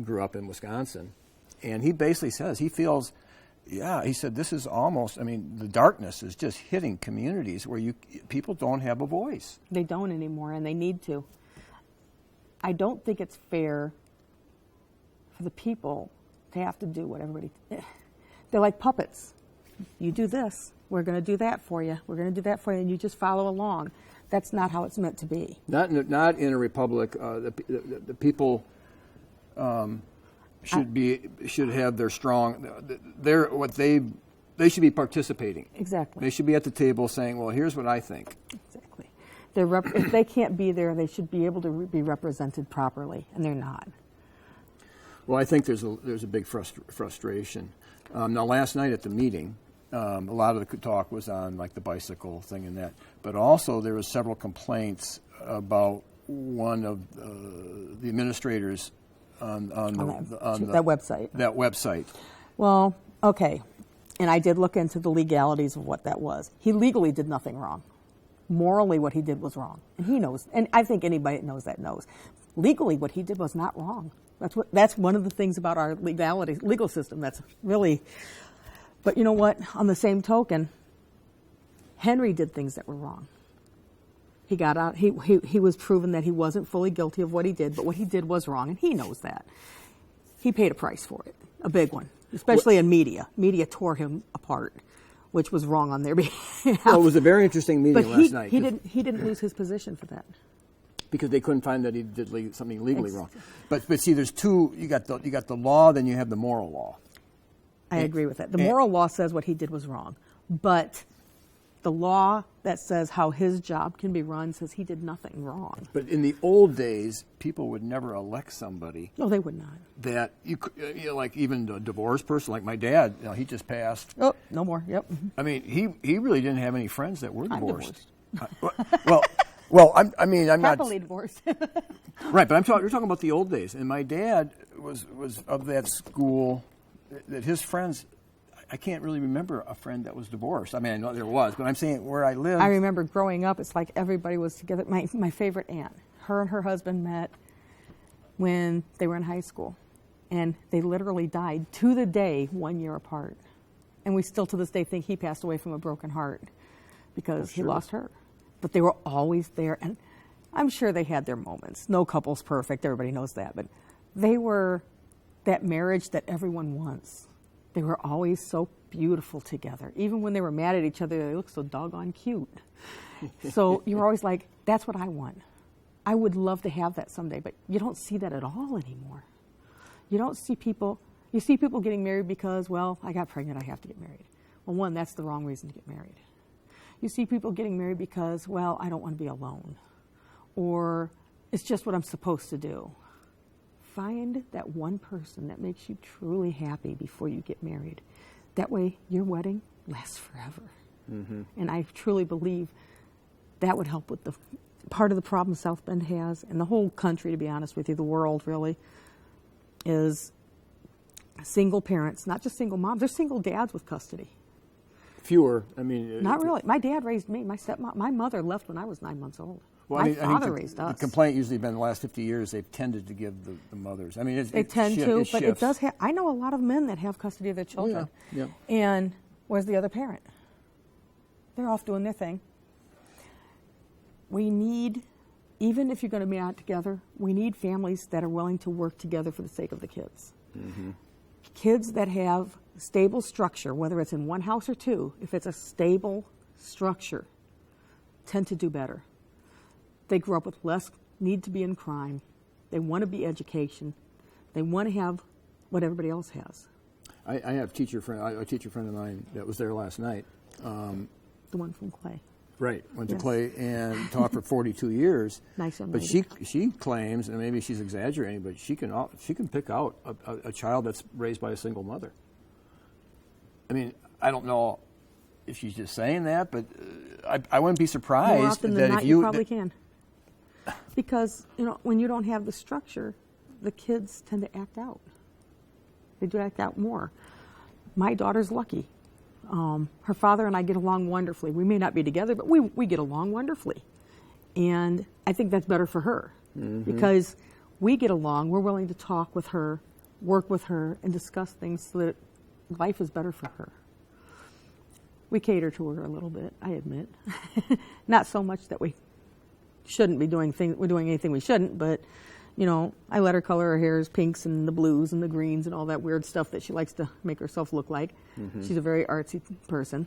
Speaker 1: grew up in Wisconsin, and he basically says he feels. Yeah, he said this is almost. I mean, the darkness is just hitting communities where people don't have a voice.
Speaker 2: They don't anymore, and they need to. I don't think it's fair for the people to have to do what everybody. They're like puppets. You do this, we're going to do that for you. We're going to do that for you, and you just follow along. That's not how it's meant to be.
Speaker 1: Not in a republic. The people. Should have their strong. They should be participating.
Speaker 2: Exactly.
Speaker 1: They should be at the table saying, "Well, here's what I think."
Speaker 2: Exactly. If they can't be there, they should be able to be represented properly, and they're not.
Speaker 1: Well, I think there's a big frustration. Now, last night at the meeting, a lot of the talk was on like the bicycle thing and that, but also there was several complaints about one of the administrators on
Speaker 2: that website.
Speaker 1: That website.
Speaker 2: Well, okay, and I did look into the legalities of what that was. He legally did nothing wrong. Morally, what he did was wrong, and he knows. And I think anybody that knows that knows. Legally, what he did was not wrong. That's one of the things about our legal system. That's really. But you know what? On the same token, Henry did things that were wrong. He got out. He was proven that he wasn't fully guilty of what he did, but what he did was wrong, and he knows that. He paid a price for it, a big one, especially in media. Media tore him apart, which was wrong on their behalf.
Speaker 1: Well, it was a very interesting meeting last night.
Speaker 2: He didn't lose his position for that
Speaker 1: because they couldn't find that he did something legally wrong. But see, there's two. You got the law, then you have the moral law.
Speaker 2: I agree with that. The moral law says what he did was wrong, but the law that says how his job can be run says he did nothing wrong.
Speaker 1: But in the old days, people would never elect somebody.
Speaker 2: No, they would not.
Speaker 1: That like even a divorced person, like my dad. He just passed.
Speaker 2: Oh, no more. Yep.
Speaker 1: I mean, he really didn't have any friends that were divorced.
Speaker 2: I'm divorced.
Speaker 1: I'm
Speaker 2: happily
Speaker 1: not
Speaker 2: divorced.
Speaker 1: right, but you're talking about the old days, and my dad was of that school that his friends. I can't really remember a friend that was divorced. I mean, I know there was, but I'm saying where I lived.
Speaker 2: I remember growing up, it's like everybody was together. My favorite aunt, her and her husband met when they were in high school, and they literally died to the day 1 year apart. And we still to this day think he passed away from a broken heart because he lost her. But they were always there, and I'm sure they had their moments. No couple's perfect, everybody knows that, but they were that marriage that everyone wants. They were always so beautiful together. Even when they were mad at each other, they looked so doggone cute. So you're always like, that's what I want. I would love to have that someday, but you don't see that at all anymore. You don't see people, you see people getting married because, well, I got pregnant, I have to get married. Well, one, that's the wrong reason to get married. You see people getting married because, well, I don't want to be alone. Or it's just what I'm supposed to do. Find that one person that makes you truly happy before you get married. That way, your wedding lasts forever. Mm-hmm. And I truly believe that would help with the part of the problem South Bend has, and the whole country, to be honest with you, the world really, is single parents, not just single moms. There's single dads with custody.
Speaker 1: Fewer. I mean,
Speaker 2: not really. My dad raised me. My mother left when I was 9 months old.
Speaker 1: Well,
Speaker 2: my father raised us.
Speaker 1: The complaint usually been the last 50 years they've tended to give the mothers. I mean,
Speaker 2: they tend to, but it does have. I know a lot of men that have custody of their children.
Speaker 1: Yeah.
Speaker 2: And where's the other parent? They're off doing their thing. We need, even if you're going to be out together, we need families that are willing to work together for the sake of the kids. Mm-hmm. Kids that have stable structure, whether it's in one house or two, if it's a stable structure, tend to do better. They grow up with less need to be in crime. They want to be education. They want to have what everybody else has.
Speaker 1: I have a teacher friend of mine that was there last night.
Speaker 2: The one from Clay.
Speaker 1: Right, went to
Speaker 2: Yes.
Speaker 1: Clay and taught for 42 years.
Speaker 2: Nice young
Speaker 1: But
Speaker 2: lady.
Speaker 1: she claims, and maybe she's exaggerating, but she can pick out a child that's raised by a single mother. I mean, I don't know if she's just saying that, but I wouldn't be surprised
Speaker 2: More often
Speaker 1: that
Speaker 2: than not,
Speaker 1: if
Speaker 2: you probably can. Because, when you don't have the structure, the kids tend to act out. They do act out more. My daughter's lucky. Her father and I get along wonderfully. We may not be together, but we get along wonderfully. And I think that's better for her. Because we get along, we're willing to talk with her, work with her, and discuss things so that life is better for her. We cater to her a little bit, I admit. Not so much that we shouldn't be doing anything we shouldn't, but I let her color her hairs pinks and the blues and the greens and all that weird stuff that she likes to make herself look like. She's a very artsy person.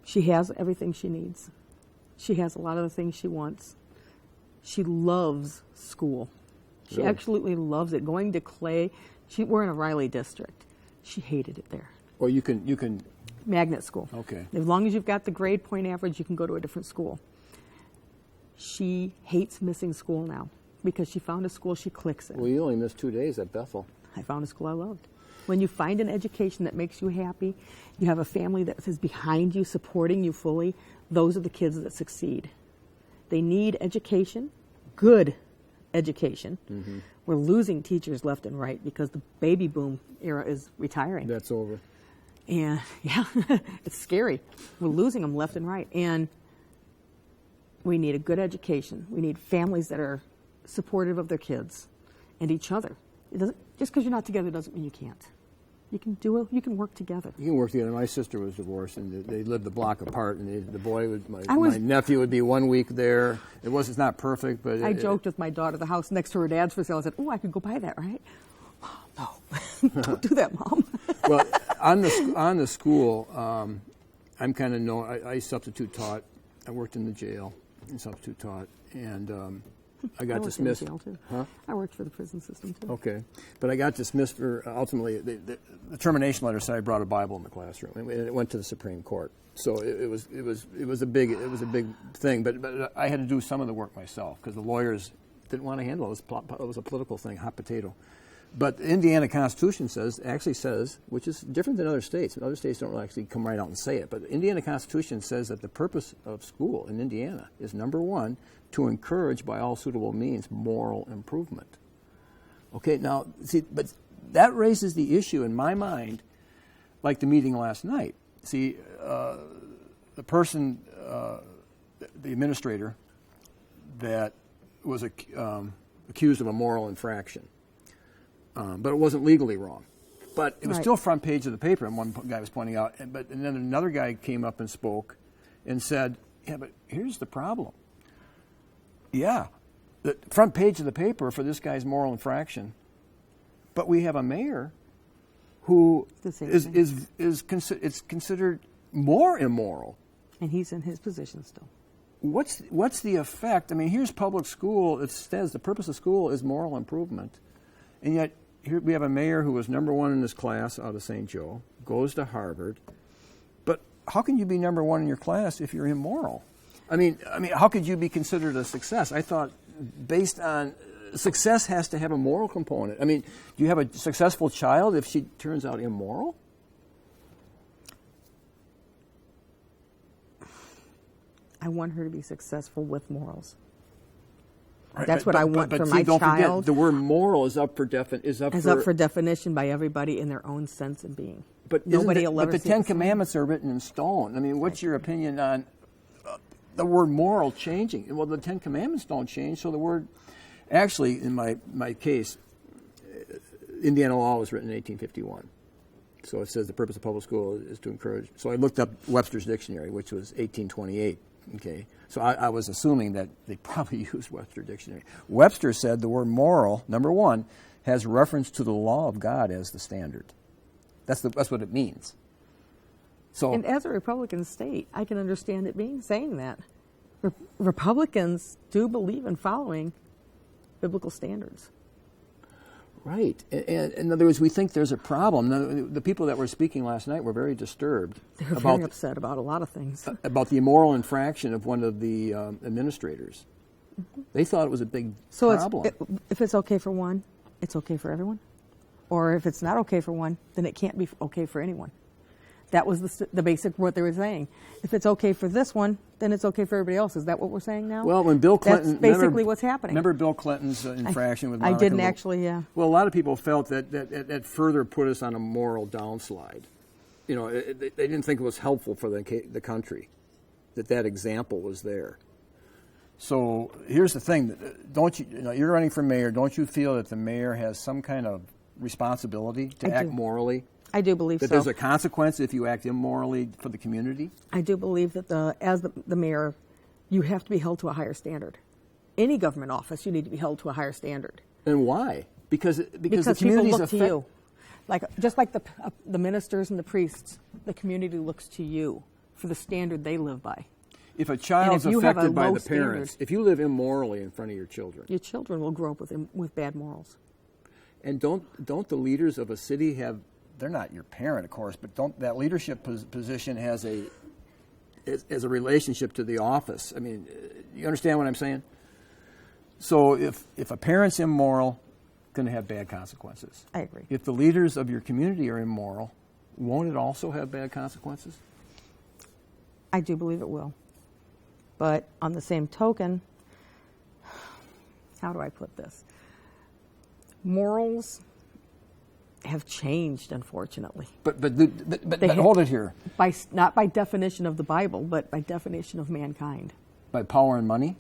Speaker 2: She has everything she needs. She has a lot of the things she wants. She loves school. She
Speaker 1: Really?
Speaker 2: absolutely loves it. Going to Clay, we're in a Riley district. She hated it there.
Speaker 1: Or you can.
Speaker 2: Magnet school.
Speaker 1: Okay.
Speaker 2: As long as you've got the grade point average, you can go to a different school. She hates missing school now because she found a school she clicks in.
Speaker 1: Well, you only missed 2 days at Bethel.
Speaker 2: I found a school I loved. When you find an education that makes you happy, you have a family that is behind you, supporting you fully, those are the kids that succeed. They need education, good education. We're losing teachers left and right because the baby boom era is retiring.
Speaker 1: That's over.
Speaker 2: And yeah, it's scary. We're losing them left and right. And we need a good education. We need families that are supportive of their kids and each other. Just because you're not together doesn't mean you can't. You can work together.
Speaker 1: You can work together. My sister was divorced, and they lived a block apart. And the boy my nephew would be 1 week there. It's not perfect, but
Speaker 2: I joked with my daughter. The house next to her dad's for sale. I said, "Oh, I could go buy that, right?" Oh, no, don't do that, Mom.
Speaker 1: Well, on the school, I'm kind of I substitute taught. I worked in the jail and substitute taught, and I got dismissed.
Speaker 2: I worked in the jail, too.
Speaker 1: Huh?
Speaker 2: I worked for the prison system, too.
Speaker 1: Okay, but I got dismissed for ultimately the termination letter said I brought a Bible in the classroom, and it went to the Supreme Court. So it was a big thing. But I had to do some of the work myself because the lawyers didn't want to handle it. It was a political thing, hot potato. But the Indiana Constitution actually says, which is different than other states. Other states don't actually come right out and say it. But the Indiana Constitution says that the purpose of school in Indiana is, number one, to encourage by all suitable means moral improvement. Okay, now, see, but that raises the issue in my mind, like the meeting last night. See, the person, the administrator, that was accused of a moral infraction. But it wasn't legally wrong. But it was still front page of the paper, and one guy was pointing out. And then another guy came up and spoke and said, yeah, but here's the problem. Yeah, the front page of the paper for this guy's moral infraction, but we have a mayor who is considered more immoral.
Speaker 2: And he's in his position still.
Speaker 1: What's the effect? I mean, here's public school. It says the purpose of school is moral improvement. And yet, here we have a mayor who was number one in his class out of St. Joe, goes to Harvard. But how can you be number one in your class if you're immoral? I mean, how could you be considered a success? I thought, based on success, has to have a moral component. I mean, do you have a successful child if she turns out immoral?
Speaker 2: I want her to be successful with morals.
Speaker 1: Right,
Speaker 2: That's what I want for my
Speaker 1: don't
Speaker 2: child.
Speaker 1: Forget, the word moral is up for
Speaker 2: definition by everybody in their own sense of being.
Speaker 1: But
Speaker 2: nobody will ever
Speaker 1: But the
Speaker 2: see
Speaker 1: Ten
Speaker 2: it
Speaker 1: Commandments are written in stone. I mean, what's your opinion on the word moral changing? Well, the Ten Commandments don't change, so the word, actually, in my case, Indiana law was written in 1851. So it says the purpose of public school is to encourage. So I looked up Webster's dictionary, which was 1828. Okay, so I was assuming that they probably used Webster's dictionary. Webster said the word moral, number one, has reference to the law of God as the standard. That's what it means. So,
Speaker 2: and as a Republican state, I can understand it saying that. Republicans do believe in following biblical standards.
Speaker 1: Right. And in other words, we think there's a problem. The people that were speaking last night were very disturbed.
Speaker 2: They were very upset about a lot of things.
Speaker 1: About the immoral infraction of one of the administrators. Mm-hmm. They thought it was a big problem.
Speaker 2: If it's okay for one, it's okay for everyone? Or if it's not okay for one, then it can't be okay for anyone. That was the basic what they were saying. If it's okay for this one, then it's okay for everybody else. Is that what we're saying now?
Speaker 1: Well, when Bill Clinton...
Speaker 2: That's basically what's happening.
Speaker 1: Remember Bill Clinton's infraction with Monica?
Speaker 2: I didn't actually, yeah.
Speaker 1: Well, a lot of people felt that further put us on a moral downslide. You know, they didn't think it was helpful for the country, that example was there. So here's the thing. Don't you know, you're running for mayor. Don't you feel that the mayor has some kind of responsibility to act morally?
Speaker 2: I do believe
Speaker 1: that there's a consequence if you act immorally for the community? I
Speaker 2: do believe that as the mayor, you have to be held to a higher standard. Any government office, you need to be held to a higher standard.
Speaker 1: And why? Because the
Speaker 2: people
Speaker 1: community's
Speaker 2: look to you. Just like the ministers and the priests, the community looks to you for the standard they live by.
Speaker 1: If a child's affected by the parents, if you live immorally in front of your children
Speaker 2: will grow up with bad morals.
Speaker 1: And don't the leaders of a city have? They're not your parent, of course, but don't that leadership position has a relationship to the office. I mean, you understand what I'm saying? So if a parent's immoral, going to have bad consequences.
Speaker 2: I agree.
Speaker 1: If the leaders of your community are immoral, won't it also have bad consequences?
Speaker 2: I do believe it will. But on the same token, how do I put this? Morals have changed, unfortunately.
Speaker 1: But hold it here.
Speaker 2: Not by definition of the Bible, but by definition of mankind.
Speaker 1: By power and money?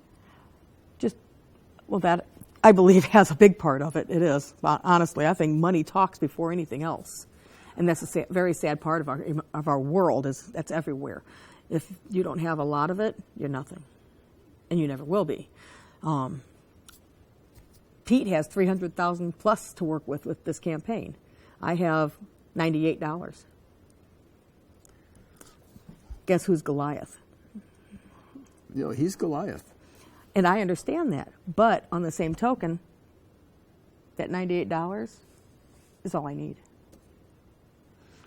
Speaker 2: That I believe has a big part of it. It is. Honestly, I think money talks before anything else. And that's a very sad part of our world. That's everywhere. If you don't have a lot of it, you're nothing. And you never will be. Pete has $300,000 plus to work with this campaign. I have $98. Guess who's Goliath?
Speaker 1: You know, he's Goliath.
Speaker 2: And I understand that. But on the same token, that $98 is all I need.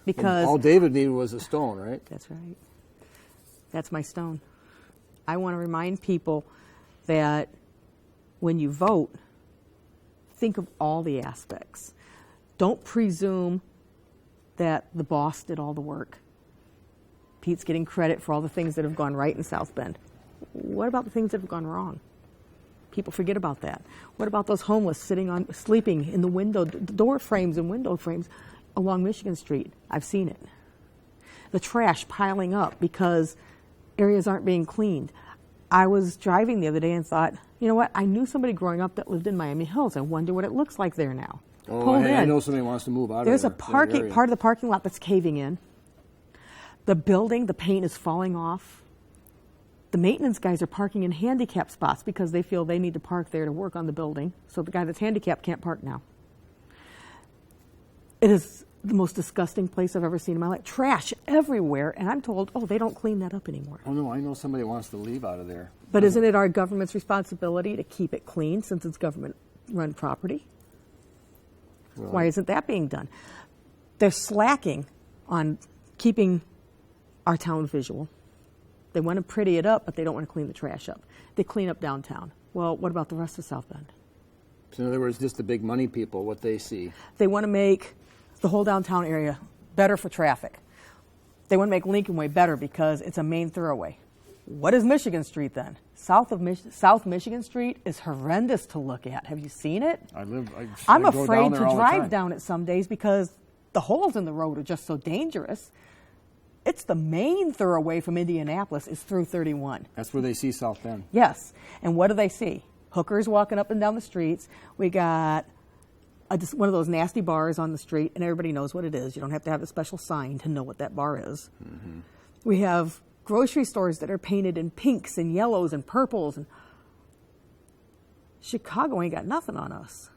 Speaker 2: Because
Speaker 1: all David needed was a stone, right?
Speaker 2: That's right. That's my stone. I want to remind people that when you vote, think of all the aspects. Don't presume that the boss did all the work. Pete's getting credit for all the things that have gone right in South Bend. What about the things that have gone wrong? People forget about that. What about those homeless sleeping in the door frames and window frames along Michigan Street? I've seen it. The trash piling up because areas aren't being cleaned. I was driving the other day and thought, you know what? I knew somebody growing up that lived in Miami Hills. I wonder what it looks like there now.
Speaker 1: Oh, I know somebody wants to move out
Speaker 2: There's
Speaker 1: of there.
Speaker 2: There's a part of the parking lot that's caving in. The building, the paint is falling off. The maintenance guys are parking in handicap spots because they feel they need to park there to work on the building. So the guy that's handicapped can't park now. It is the most disgusting place I've ever seen in my life. Trash everywhere, and I'm told, they don't clean that up anymore.
Speaker 1: Oh, no, I know somebody wants to leave out of there.
Speaker 2: But isn't it our government's responsibility to keep it clean since it's government-run property? Well, why isn't that being done? They're slacking on keeping our town visual. They want to pretty it up, but they don't want to clean the trash up. They clean up downtown. Well, what about the rest of South Bend?
Speaker 1: So in other words, just the big money people, what they see.
Speaker 2: They want to make the whole downtown area better for traffic. They want to make Lincoln Way better because it's a main thoroughway. What is Michigan Street then? South Michigan Street is horrendous to look at. Have you seen it?
Speaker 1: I'm
Speaker 2: afraid to drive down it some days because the holes in the road are just so dangerous. It's the main thoroughway from Indianapolis is through 31.
Speaker 1: That's where they see South Bend.
Speaker 2: Yes. And what do they see? Hookers walking up and down the streets. We got one of those nasty bars on the street, and everybody knows what it is. You don't have to have a special sign to know what that bar is. Mm-hmm. We have grocery stores that are painted in pinks and yellows and purples. And Chicago ain't got nothing on us.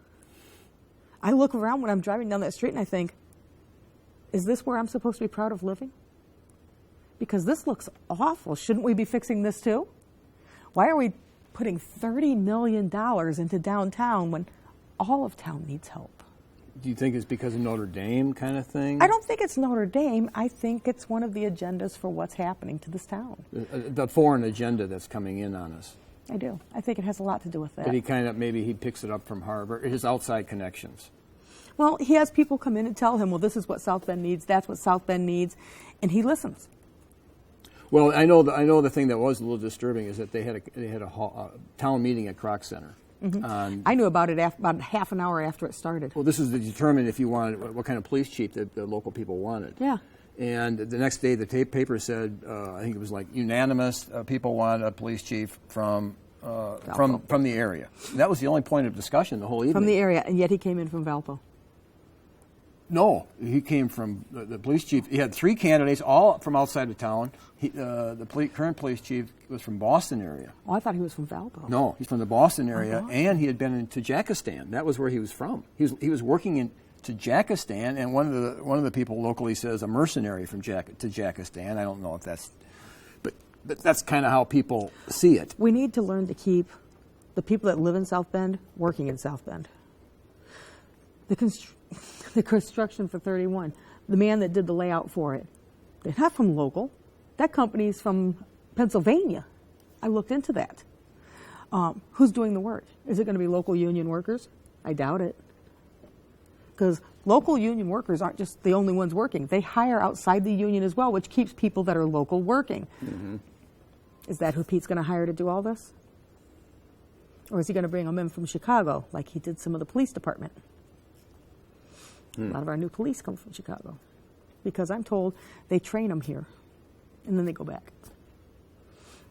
Speaker 2: I look around when I'm driving down that street and I think, is this where I'm supposed to be proud of living? Because this looks awful. Shouldn't we be fixing this too? Why are we putting $30 million into downtown when all of town needs help?
Speaker 1: Do you think it's because of Notre Dame kind of thing?
Speaker 2: I don't think it's Notre Dame. I think it's one of the agendas for what's happening to this town.
Speaker 1: The foreign agenda that's coming in on us.
Speaker 2: I do. I think it has a lot to do with that.
Speaker 1: But maybe he picks it up from Harvard, his outside connections.
Speaker 2: Well, he has people come in and tell him, well, this is what South Bend needs, that's what South Bend needs, and he listens.
Speaker 1: Well, I know the thing that was a little disturbing is that they had a town meeting at Kroc Center.
Speaker 2: Mm-hmm. I knew about it about half an hour after it started.
Speaker 1: Well, this is to determine if you wanted what kind of police chief the local people wanted.
Speaker 2: Yeah.
Speaker 1: And the next day, the paper said, I think it was like unanimous. People want a police chief from the area. And that was the only point of discussion the whole evening.
Speaker 2: From the area, and yet he came in from Valpo.
Speaker 1: No, he came from the police chief. He had 3 candidates, all from outside of town. Current police chief was from Boston area.
Speaker 2: Oh, I thought he was from Valpo.
Speaker 1: No, he's from the Boston area, and he had been in Tajikistan. That was where he was from. He was working in Tajikistan, and one of the people locally says a mercenary from Tajikistan. I don't know if that's, but that's kind of how people see it.
Speaker 2: We need to learn to keep the people that live in South Bend working in South Bend. The construction for 31, the man that did the layout for it, they're not from local. That company's from Pennsylvania. I looked into that. Who's doing the work? Is it going to be local union workers? I doubt it. Because local union workers aren't just the only ones working. They hire outside the union as well, which keeps people that are local working. Mm-hmm. Is that who Pete's going to hire to do all this? Or is he going to bring them in from Chicago, like he did some of the police department? A lot of our new police come from Chicago, because I'm told they train them here, and then they go back.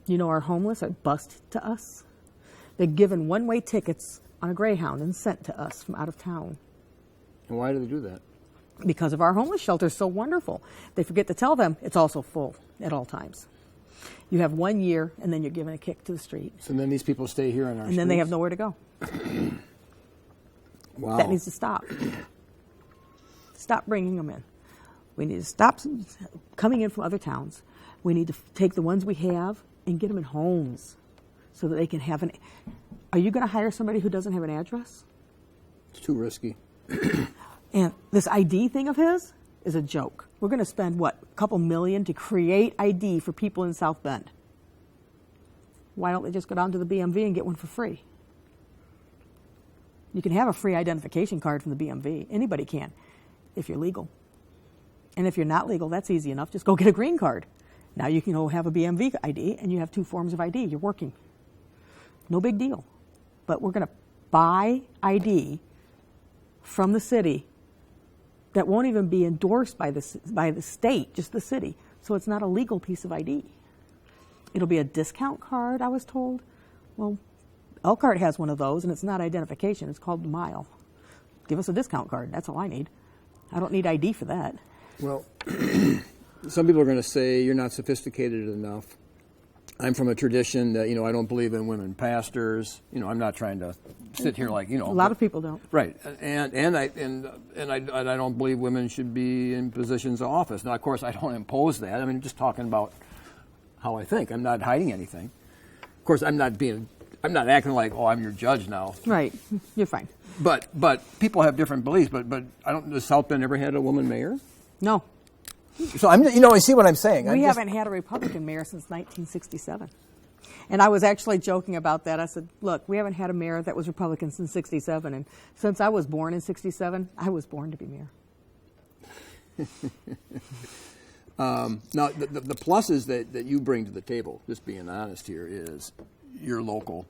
Speaker 2: You know, our homeless are bused to us. They're given one-way tickets on a Greyhound and sent to us from out of town.
Speaker 1: And why do they do that?
Speaker 2: Because of our homeless shelter is so wonderful. They forget to tell them it's also full at all times. You have 1 year, and then you're given a kick to the street.
Speaker 1: So then these people stay here in our
Speaker 2: And then they have nowhere to go.
Speaker 1: Wow.
Speaker 2: That needs to stop. Stop bringing them in. We need to stop coming in from other towns. We need to take the ones we have and get them in homes so that they can have an... Are you going to hire somebody who doesn't have an address?
Speaker 1: It's too risky.
Speaker 2: And this ID thing of his is a joke. We're going to spend, a couple million to create ID for people in South Bend. Why don't they just go down to the BMV and get one for free? You can have a free identification card from the BMV. Anybody can, if you're legal. And if you're not legal, that's easy enough. Just go get a green card. Now you can go have a BMV ID, and you have 2 forms of ID. You're working. No big deal. But we're going to buy ID from the city that won't even be endorsed by the state, just the city. So it's not a legal piece of ID. It'll be a discount card, I was told. Well, Elkhart has one of those, and it's not identification. It's called Mile. Give us a discount card. That's all I need. I don't need ID for that.
Speaker 1: Well, some people are going to say you're not sophisticated enough. I'm from a tradition that, I don't believe in women pastors. I'm not trying to sit here like,
Speaker 2: A lot of people don't.
Speaker 1: Right. And I don't believe women should be in positions of office. Now, of course, I don't impose that. I mean, just talking about how I think. I'm not hiding anything. Of course, I'm not acting like, I'm your judge now.
Speaker 2: Right. You're fine.
Speaker 1: But people have different beliefs. But does South Bend ever had a woman mayor?
Speaker 2: No.
Speaker 1: So I see what I'm saying.
Speaker 2: We haven't had a Republican mayor since 1967. And I was actually joking about that. I said, look, we haven't had a mayor that was Republican since 67. And since I was born in 67, I was born to be mayor.
Speaker 1: Now, the pluses that you bring to the table, just being honest here, is you're local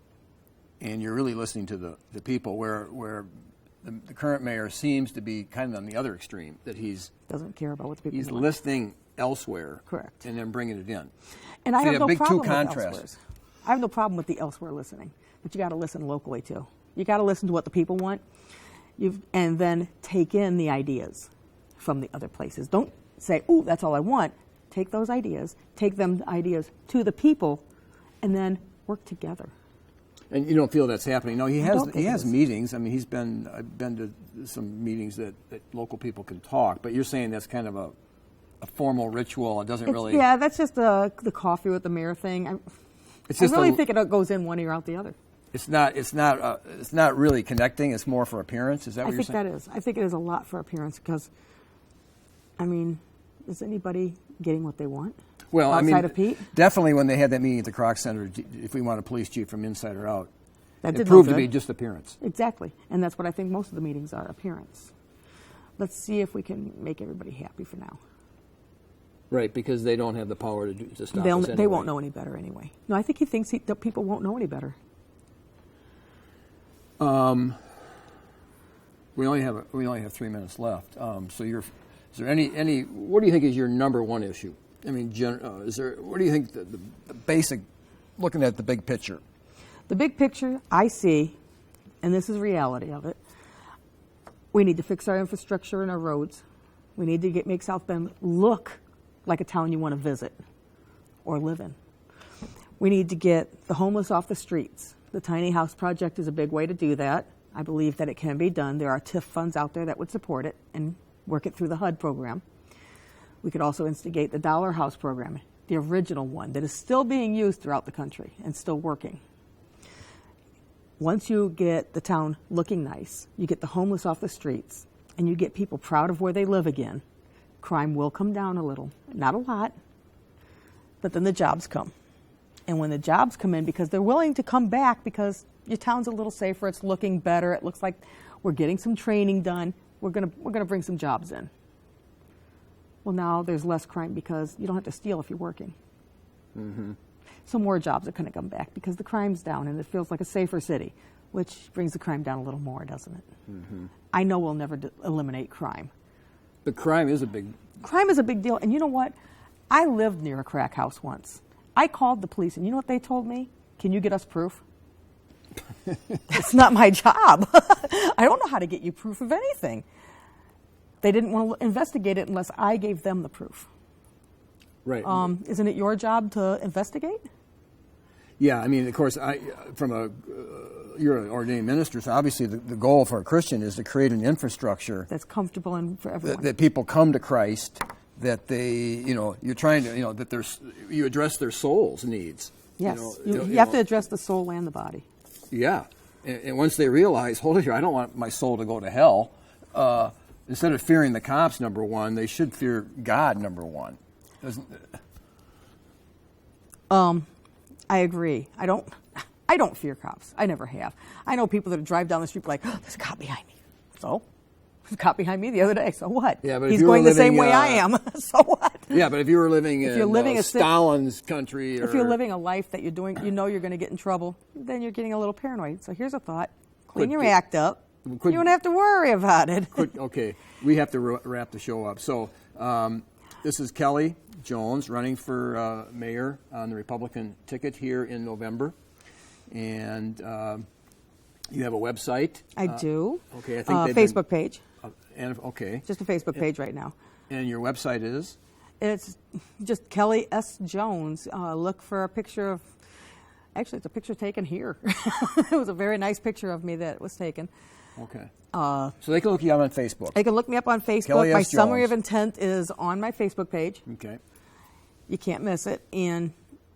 Speaker 1: and you're really listening to the people, where the current mayor seems to be kind of on the other extreme, that he's
Speaker 2: doesn't care about what the people
Speaker 1: he's
Speaker 2: want.
Speaker 1: listening elsewhere.
Speaker 2: Correct.
Speaker 1: And then bringing it in.
Speaker 2: And I have no problem with
Speaker 1: contrasts.
Speaker 2: elsewhere. I have no problem with the elsewhere listening, but you got to listen locally too. You got to listen to what the people want, and then take in the ideas from the other places. Don't say, "Ooh, that's all I want." Take those ideas, take them ideas to the people, and then work together.
Speaker 1: And you don't feel that's happening? No, he has meetings. I mean, I've been to some meetings that local people can talk. But you're saying that's kind of a formal ritual. It doesn't really.
Speaker 2: Yeah, that's just the coffee with the mayor thing. I really think it goes in one ear out the other.
Speaker 1: It's not really connecting. It's more for appearance. Is that what
Speaker 2: I
Speaker 1: you're
Speaker 2: think
Speaker 1: saying?
Speaker 2: that is. I think it is a lot for appearance because, I mean, is anybody getting what they want?
Speaker 1: Well,
Speaker 2: outside of Pete?
Speaker 1: Definitely when they had that meeting at the Kroc Center, if we want a police chief from inside or out,
Speaker 2: That
Speaker 1: it
Speaker 2: did no
Speaker 1: proved to
Speaker 2: good.
Speaker 1: be just appearance.
Speaker 2: Exactly. And that's what I think most of the meetings are, appearance. Let's see if we can make everybody happy for now.
Speaker 1: Right, because they don't have the power to stop us anyway.
Speaker 2: They won't know any better anyway. No, I think he thinks that people won't know any better.
Speaker 1: We only have 3 minutes left. So is there any? What do you think is your number one issue? I mean, what do you think the basic, looking at the big picture?
Speaker 2: The big picture I see, and this is reality of it, we need to fix our infrastructure and our roads. We need to make South Bend look like a town you want to visit or live in. We need to get the homeless off the streets. The tiny house project is a big way to do that. I believe that it can be done. There are TIF funds out there that would support it and work it through the HUD program. We could also instigate the Dollar House program, the original one that is still being used throughout the country and still working. Once you get the town looking nice, you get the homeless off the streets, and you get people proud of where they live again, crime will come down a little. Not a lot, but then the jobs come. And when the jobs come in, because they're willing to come back because your town's a little safer, it's looking better, it looks like we're getting some training done, we're gonna bring some jobs in. Well, now there's less crime because you don't have to steal if you're working. Mm-hmm. So more jobs are going to come back because the crime's down and it feels like a safer city, which brings the crime down a little more, doesn't it? Mm-hmm. I know we'll never eliminate crime.
Speaker 1: But crime is a big
Speaker 2: deal. And you know what? I lived near a crack house once. I called the police, and you know what they told me? Can you get us proof? It's not my job. I don't know how to get you proof of anything. They didn't want to investigate it unless I gave them the proof.
Speaker 1: Right.
Speaker 2: Isn't it your job to investigate?
Speaker 1: Yeah, I mean, of course, you're an ordained minister, so obviously the goal for a Christian is to create an infrastructure
Speaker 2: that's comfortable and for everyone.
Speaker 1: That people come to Christ, that you're trying to, that you address their soul's needs.
Speaker 2: Yes, you have to address the soul and the body.
Speaker 1: Yeah, and once they realize, hold it here, I don't want my soul to go to hell. Instead of fearing the cops, number one, they should fear God, number one.
Speaker 2: I agree. I don't fear cops. I never have. I know people that drive down the street like, oh, there's a cop behind me. So? There's a cop behind me the other day. So what?
Speaker 1: Yeah, but
Speaker 2: he's going the same way I am. So what?
Speaker 1: Yeah, but if you were living in Stalin's country,
Speaker 2: if you're living a life that you're doing, you're going to get in trouble, then you're getting a little paranoid. So here's a thought: clean your act up. You don't have to worry about it.
Speaker 1: Okay, we have to wrap the show up. So this is Kelly Jones running for mayor on the Republican ticket here in November, and you have a website.
Speaker 2: I do.
Speaker 1: Okay, I think
Speaker 2: Facebook page.
Speaker 1: Okay.
Speaker 2: Just a Facebook page right now.
Speaker 1: And your website is?
Speaker 2: It's just Kelly S. Jones. Look for a picture of. Actually, it's a picture taken here. It was a very nice picture of me that was taken.
Speaker 1: Okay. So they can look you up on Facebook.
Speaker 2: They can look me up on Facebook.
Speaker 1: Kelly S.
Speaker 2: My
Speaker 1: Jones.
Speaker 2: summary of intent is on my Facebook page.
Speaker 1: Okay.
Speaker 2: You can't miss it. And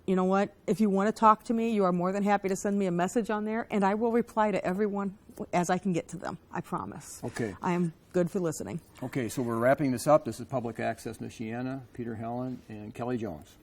Speaker 2: you know what? If you want to talk to me, you are more than happy to send me a message on there, and I will reply to everyone as I can get to them. I promise.
Speaker 1: Okay.
Speaker 2: I am good for listening.
Speaker 1: Okay, so we're wrapping this up. This is Public Access Michiana, Peter Helland, and Kelly Jones.